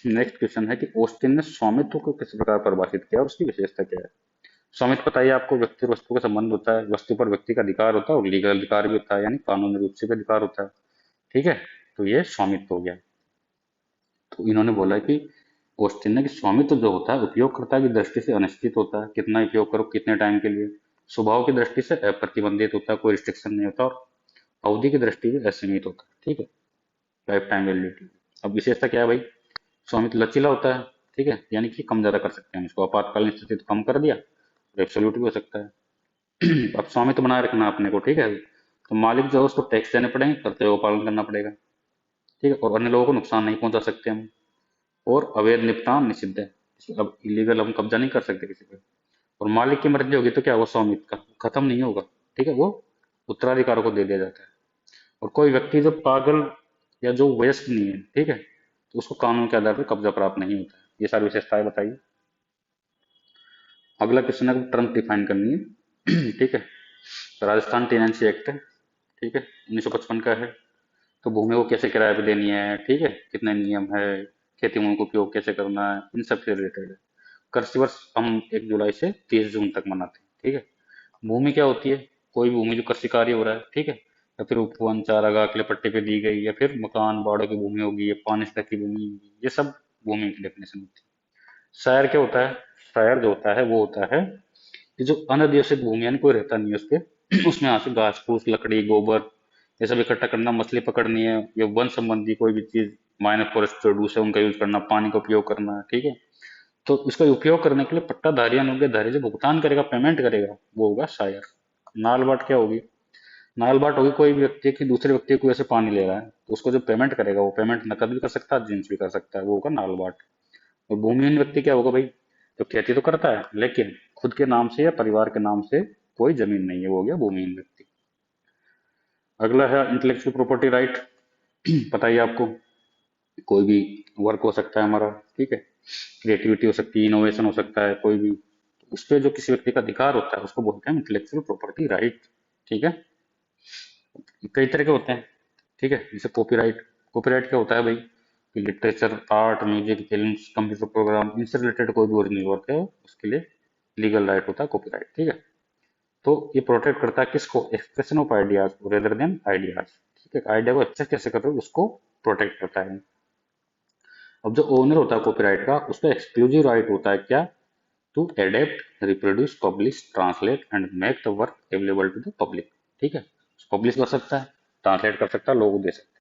[SPEAKER 1] नेक्स्ट क्वेश्चन है कि ऑस्टिन ने स्वामित्व को किस प्रकार परिभाषित किया और उसकी विशेषता क्या है। स्वामित्व पता ही है आपको, व्यक्ति और वस्तु का संबंध होता है, वस्तु पर व्यक्ति का अधिकार होता है और लीगल अधिकार भी होता है, यानी कानूनी रूप से भी अधिकार होता है। ठीक है, तो ये स्वामित्व हो गया। तो इन्होंने बोला है कि ऑस्टिन ने कि स्वामित्व जो होता है उपयोगकर्ता की दृष्टि से अनिश्चित होता है, कितना उपयोग करो कितने टाइम के लिए, स्वभाव की दृष्टि से अप्रतिबंधित होता है, कोई रिस्ट्रिक्शन नहीं होता, और अवधि की दृष्टि से असीमित होता है। ठीक है, लाइफ टाइम वैलिडिटी। अब विशेषता क्या है भाई, स्वामित्व लचीला होता है। ठीक है, यानी कि कम ज्यादा कर सकते हैं हम इसको, आपातकालीन स्थिति तो कम कर दिया, एब्सोल्यूट भी हो सकता है। अब स्वामित्व बनाए रखना अपने को। ठीक है, तो मालिक जो है उसको टैक्स देने पड़ेंगे, कर्तव्यों का पालन करना पड़ेगा। ठीक है, और अन्य लोगों को नुकसान नहीं पहुंचा सकते हम, और अवैध निपटान निषिद्ध है। अब इलीगल हम कब्जा नहीं कर सकते किसी पे। और मालिक की मर्जी होगी तो क्या वो स्वामित्व का खत्म नहीं होगा। ठीक है, वो उत्तराधिकारों को दे दिया जाता है। और कोई व्यक्ति जो पागल या जो वयस्क नहीं है, ठीक है, तो उसको कानून के आधार पर कब्जा प्राप्त नहीं होता है। ये सारी विशेषताएं बताइए। अगला क्वेश्चन है टर्म डिफाइन करनी है। ठीक है, तो राजस्थान टेनेंसी एक्ट है, ठीक है, 1955 का है। तो भूमि को कैसे किराए पे देनी है, ठीक है, कितने नियम है, खेती भूमि का उपयोग कैसे करना है, इन सब से रिलेटेड है। कृषि वर्ष हम 1 जुलाई से 30 जून तक मनाते हैं। ठीक है, भूमि क्या होती है, कोई भी भूमि जो कृषि कार्य हो रहा है, ठीक है, या फिर उपवन चारागाह के लिए पट्टे पे दी गई, या फिर मकान बाड़ों की भूमि होगी, या पानी सतह की भूमि होगी, ये सब भूमि की डेफिनेशन होती है। शायर क्या होता है, शायर जो होता है वो होता है कि जो अनधियोषित भूमि यानी कोई रहता नहीं है उस पे, उसमें यहाँ से घास फूस लकड़ी गोबर ये सब इकट्ठा करना, मछली पकड़नी है, या वन संबंधी कोई भी चीज, माइनर फॉरेस्ट प्रोड्यूस है उनका यूज करना, पानी का उपयोग करना है। ठीक है, तो इसका उपयोग करने के लिए पट्टाधारी अनुज्ञाधारी जो भुगतान करेगा, पेमेंट करेगा, वो होगा शायर। नाल बाट क्या होगी, नाल बाट होगी कोई भी व्यक्ति की दूसरे व्यक्ति को ऐसे पानी ले रहा है, तो उसको जो पेमेंट करेगा वो पेमेंट नकद भी कर सकता है, जिन्स भी कर सकता है, वो होगा नाल बाट। और भूमिहीन व्यक्ति क्या होगा भाई, तो खेती तो करता है लेकिन खुद के नाम से या परिवार के नाम से कोई जमीन नहीं है, वो हो गया भूमिहीन व्यक्ति। अगला है इंटेलेक्चुअल प्रॉपर्टी राइट। पता ही है आपको, कोई भी वर्क हो सकता है हमारा, ठीक है, क्रिएटिविटी हो सकती है, इनोवेशन हो सकता है, कोई भी, उस पर जो किसी व्यक्ति का अधिकार होता है उसको बोलते हैं इंटेलेक्चुअल प्रॉपर्टी राइट। ठीक है, कई तरह के होते हैं, ठीक है, जैसे कॉपीराइट। कॉपीराइट क्या होता है भाई, कि literature, art, music, films, computer program, इनसे रिलेटेड कोई भी ओरिजिनल वर्क है उसके लिए लीगल राइट होता है कॉपीराइट। ठीक है, तो ये प्रोटेक्ट करता है किसको, expression of ideas rather than ideas. ठीक है, आइडिया को एक्सप्रेस कैसे कर रहे हो उसको प्रोटेक्ट करता है। अब जो ओनर होता है कॉपीराइट का, उसका एक्सक्लूसिव राइट होता है क्या, to adapt, reproduce, publish, translate and make the work available to the public. ठीक है, पब्लिश कर सकता है, ट्रांसलेट कर सकता है, लोगों को दे सकता है।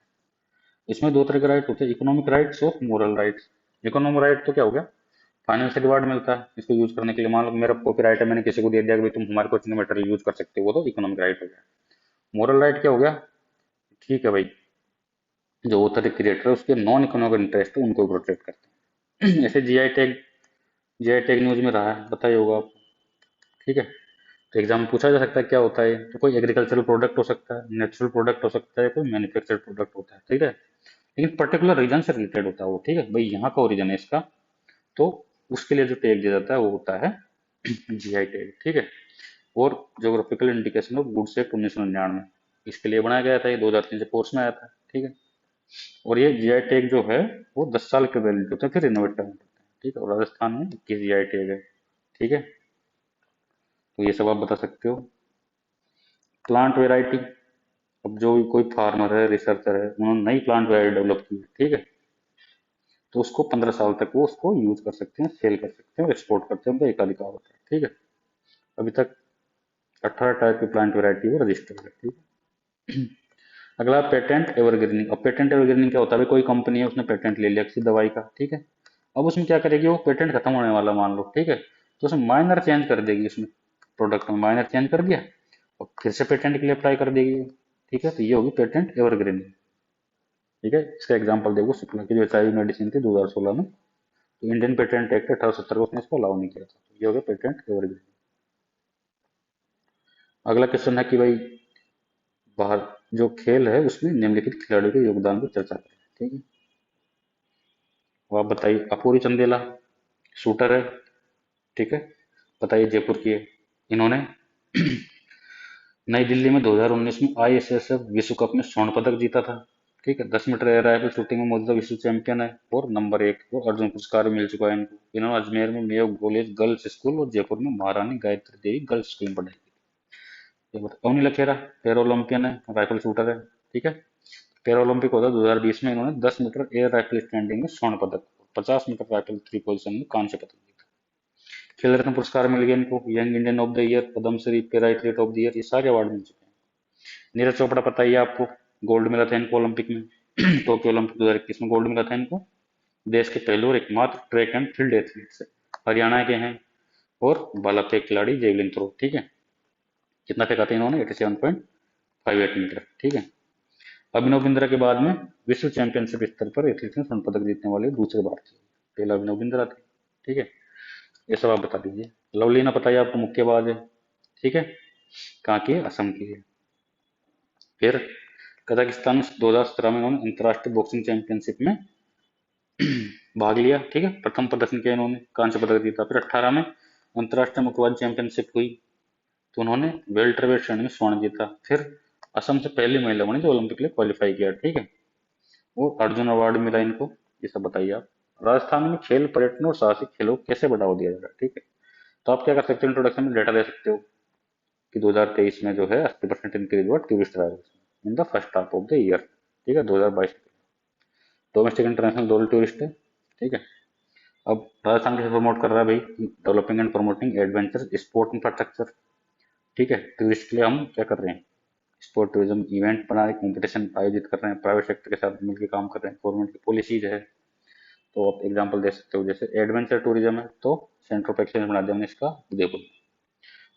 [SPEAKER 1] इसमें दो तरह के राइट होते हैं, इकोनॉमिक राइट्स और मोरल राइट्स। इकोनॉमिक राइट तो क्या हो गया, फाइनेंशियल रिवार्ड मिलता है इसको यूज करने के लिए। मान लो मेरा कॉपी राइट है, मैंने किसी को दे दिया कि भाई तुम हमारे कोचिंग का मटेरियल यूज कर सकते हो, वो तो इकोनॉमिक राइट हो गया। मोरल राइट क्या हो गया, ठीक है भाई, जो ऑथर क्रिएटर है उसके नॉन इकोनॉमिक इंटरेस्ट है उनको प्रोटेक्ट करते हैं। ऐसे GI tag, GI tag news में रहा है, बताइए होगा आपको। ठीक है, तो एग्जाम में पूछा जा सकता है क्या होता है, तो कोई एग्रीकल्चरल प्रोडक्ट हो सकता है, नेचुरल प्रोडक्ट हो सकता है, कोई मैन्युफैक्चर्ड प्रोडक्ट होता है। ठीक है, लेकिन पर्टिकुलर रीजन से रिलेटेड होता है वो। ठीक है भाई, यहाँ का ओरिजन है इसका, तो उसके लिए जो टैग दिया जाता है वो होता है जीआई टैग। ठीक है, और geographical indication of goods act 1999 इसके लिए बनाया गया था, ये 2003 से कोर्स में आया था। ठीक है, और ये जीआई टैग जो है वो 10 साल के वैलिड होते हैं, फिर रिनोवेट करना पड़ता है। ठीक है, और राजस्थान में 21 जीआई टैग है। ठीक है, तो ये सब आप बता सकते हो। प्लांट वेराइटी, अब जो भी कोई फार्मर है, रिसर्चर है, उन्होंने नई प्लांट वेराइटी डेवलप की, ठीक है, तो उसको 15 साल तक वो उसको यूज कर सकते हैं, सेल कर सकते हैं और एक्सपोर्ट करते हैं, उनका एकाधिकार होता है। ठीक है, अभी तक 18 टाइप की प्लांट वेराइटी वो रजिस्टर्ड है। ठीक है, अगला पेटेंट एवरग्रीनिंग। अब पेटेंट एवरग्रीनिंग क्या होता है, कोई कंपनी है उसने पेटेंट ले लिया किसी दवाई का, ठीक है, अब उसमें क्या करेगी, वो पेटेंट खत्म होने वाला मान लो, ठीक है, तो उसमें माइनर चेंज कर देगी, उसमें प्रोडक्ट में माइनर चेंज कर दिया और फिर से पेटेंट के लिए अप्लाई कर देगी। ठीक है, तो ये होगी पेटेंट एवरग्रीनिंग। ठीक है, इसका एग्जाम्पल देखो, शुक्ला की जो एचआईवी मेडिसिन थी 2016 में, तो इंडियन पेटेंट एक्ट 1870 को उसने इसको अलाउ नहीं किया था, तो ये हो गया पेटेंट एवरग्रीन। अगला क्वेश्चन है कि भाई बाहर जो खेल है उसमें निम्नलिखित खिलाड़ियों के योगदान को चर्चा करें। ठीक है, अब आप बताइए, अपूरी चंदेला शूटर है, ठीक है, बताइए जयपुर की है, इन्होंने नई दिल्ली में 2019 में आईएसएसएफ विश्व कप में स्वर्ण पदक जीता था। ठीक है, 10 मीटर एयर राइफल शूटिंग में मौजूदा विश्व चैंपियन है और नंबर 1 को अर्जुन पुरस्कार मिल चुका है इनको। इन्होंने अजमेर में मेयो कॉलेज गर्ल्स स्कूल और जयपुर में महारानी गायत्री देवी गर्ल्स स्कूल में पढ़ाई की। ये बताओ, अवनी लखेरा पैरा ओलंपियन है, राइफल शूटर है। ठीक है, पैरा ओलंपिक होता है 2020 में, इन्होंने 10 मीटर एयर राइफल स्टैंडिंग में स्वर्ण पदक, 50 मीटर राइफल थ्री पोजिशन में कांस्य पदक जीता। खेल रत्न पुरस्कार मिल गया इनको, young Indian of the year, Padmashri, पेरा एथलीट ऑफ द ईयर, ये सारे अवार्ड मिल चुके हैं। नीरज चोपड़ा पता ही है आपको, गोल्ड मिला था इनको ओलंपिक में। टोक्यो ओलंपिक 2021 में गोल्ड मिला था इनको। देश के पहले और एकमात्र ट्रैक एंड फील्ड एथलीट से, हरियाणा के हैं, और भाला फेंक खिलाड़ी जेवलिन थ्रो। ठीक है, कितना फेंका था इन्होंने, 87.58 मीटर। ठीक है, अभिनव बिंद्रा के बाद में विश्व चैंपियनशिप स्तर पर एथलीट में स्वर्ण पदक जीतने वाले दूसरे भारतीय, पहला अभिनव बिंद्रा थे। ठीक है, ये सब आप बता दीजिए। लवलीना पता है आपको, मुक्केबाज है, ठीक है, कहाँ की है, असम की है। फिर कजाकिस्तान में 2017 में उन्होंने अंतर्राष्ट्रीय बॉक्सिंग चैंपियनशिप में भाग लिया। ठीक है, प्रथम प्रदर्शन किया इन्होंने, कांस्य पदक जीता। फिर 18 में अंतर्राष्ट्रीय मुक्केबाजी चैंपियनशिप हुई, तो उन्होंने वेल्टरवेट श्रेणी में स्वर्ण जीता। फिर असम से पहली महिला बनी जो ओलंपिक के लिए क्वालिफाई किया। ठीक है, वो अर्जुन अवार्ड मिला इनको। ये सब बताइए आप। राजस्थान में खेल, पर्यटन और साहसिक खेलों को कैसे बढ़ावा दिया जा रहा है। ठीक है, तो आप क्या कर सकते हो, इंट्रोडक्शन में डेटा दे सकते हो कि 2023 में जो है 80% इंक्रीज हुआ tourist arrivals in the first half of the year. ठीक है, 2022 डोमेस्टिक इंटरनेशनल दोनों टूरिस्ट है। ठीक है, अब राजस्थान कैसे प्रमोट कर रहा है भाई, developing and promoting adventure sport infrastructure. ठीक है, टूरिस्ट के लिए हम क्या कर रहे हैं, स्पोर्ट टूरिज्म इवेंट बना रहे, कंपटीशन आयोजित कर रहे हैं, प्राइवेट सेक्टर के साथ मिलकर काम कर रहे हैं, गवर्नमेंट की पॉलिसीज है। तो आप एग्जांपल दे सकते हो, जैसे एडवेंचर टूरिज्म है तो सेंटर ऑफ एक्सीलेंस बना दिया हमने इसका Udaipur.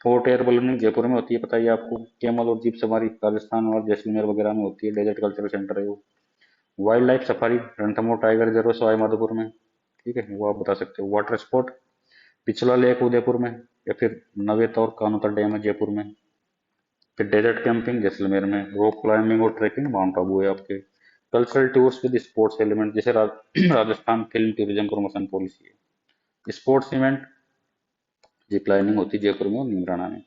[SPEAKER 1] Fort air ballooning Jaipur में होती है, पता ही है आपको। कैमल और जीप सवारी राजस्थान और जैसलमेर वगैरह में होती है, डेजर्ट कल्चरल सेंटर है वो। Wild life safari Ranthambore tiger reserve Sawai Madhopur में। ठीक है, वो आप बता सकते हो। वाटर स्पोर्ट, पिछला लेक उदयपुर में, या फिर नवेत और कानोता डैम है जयपुर में। फिर डेजर्ट कैंपिंग जैसलमेर में। रॉक क्लाइंबिंग और ट्रैकिंग माउंट आबू है आपके। Cultural tours with sports element, जैसे Rajasthan film tourism promotion policy है। स्पोर्ट्स इवेंट जिप लाइनिंग होती है जयपुर में और नीमराना में।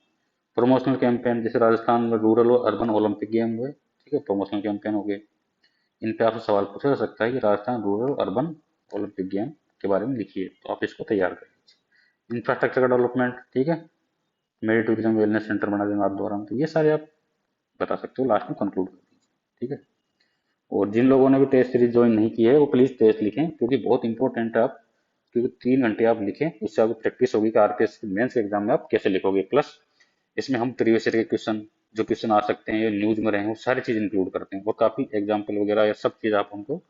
[SPEAKER 1] प्रमोशनल कैंपेन, जैसे राजस्थान में रूरल और अर्बन ओलंपिक गेम हुए, ठीक है, प्रमोशनल कैंपेन हो गए। इन पे आपसे सवाल पूछा जा सकता है कि Rajasthan rural urban Olympic game के बारे में लिखिए, तो आप इसको तैयार कर लीजिए। इंफ्रास्ट्रक्चर का डेवलपमेंट, ठीक है, मेडी टूरिज्म वेलनेस सेंटर बना देंगे आप द्वारा, तो ये सारे आप बता सकते हो, लास्ट में कंक्लूड कर दीजिए, ठीक है। और जिन लोगों ने भी टेस्ट सीरीज ज्वाइन नहीं की है वो प्लीज टेस्ट लिखें, क्योंकि बहुत इंपॉर्टेंट है। आप क्योंकि 3 घंटे आप लिखें, उससे आपको प्रैक्टिस होगी कि आरपीएस मेंस के एग्जाम में आप कैसे लिखोगे। प्लस इसमें हम प्रीवियस ईयर के क्वेश्चन जो क्वेश्चन आ सकते हैं, न्यूज में रहे, वो सारी चीज इंक्लूड करते हैं, और काफी एग्जाम्पल वगैरह या सब चीज आप हमको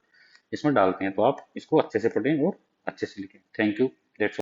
[SPEAKER 1] इसमें डालते हैं। तो आप इसको अच्छे से पढ़ें और अच्छे से लिखें। Thank you.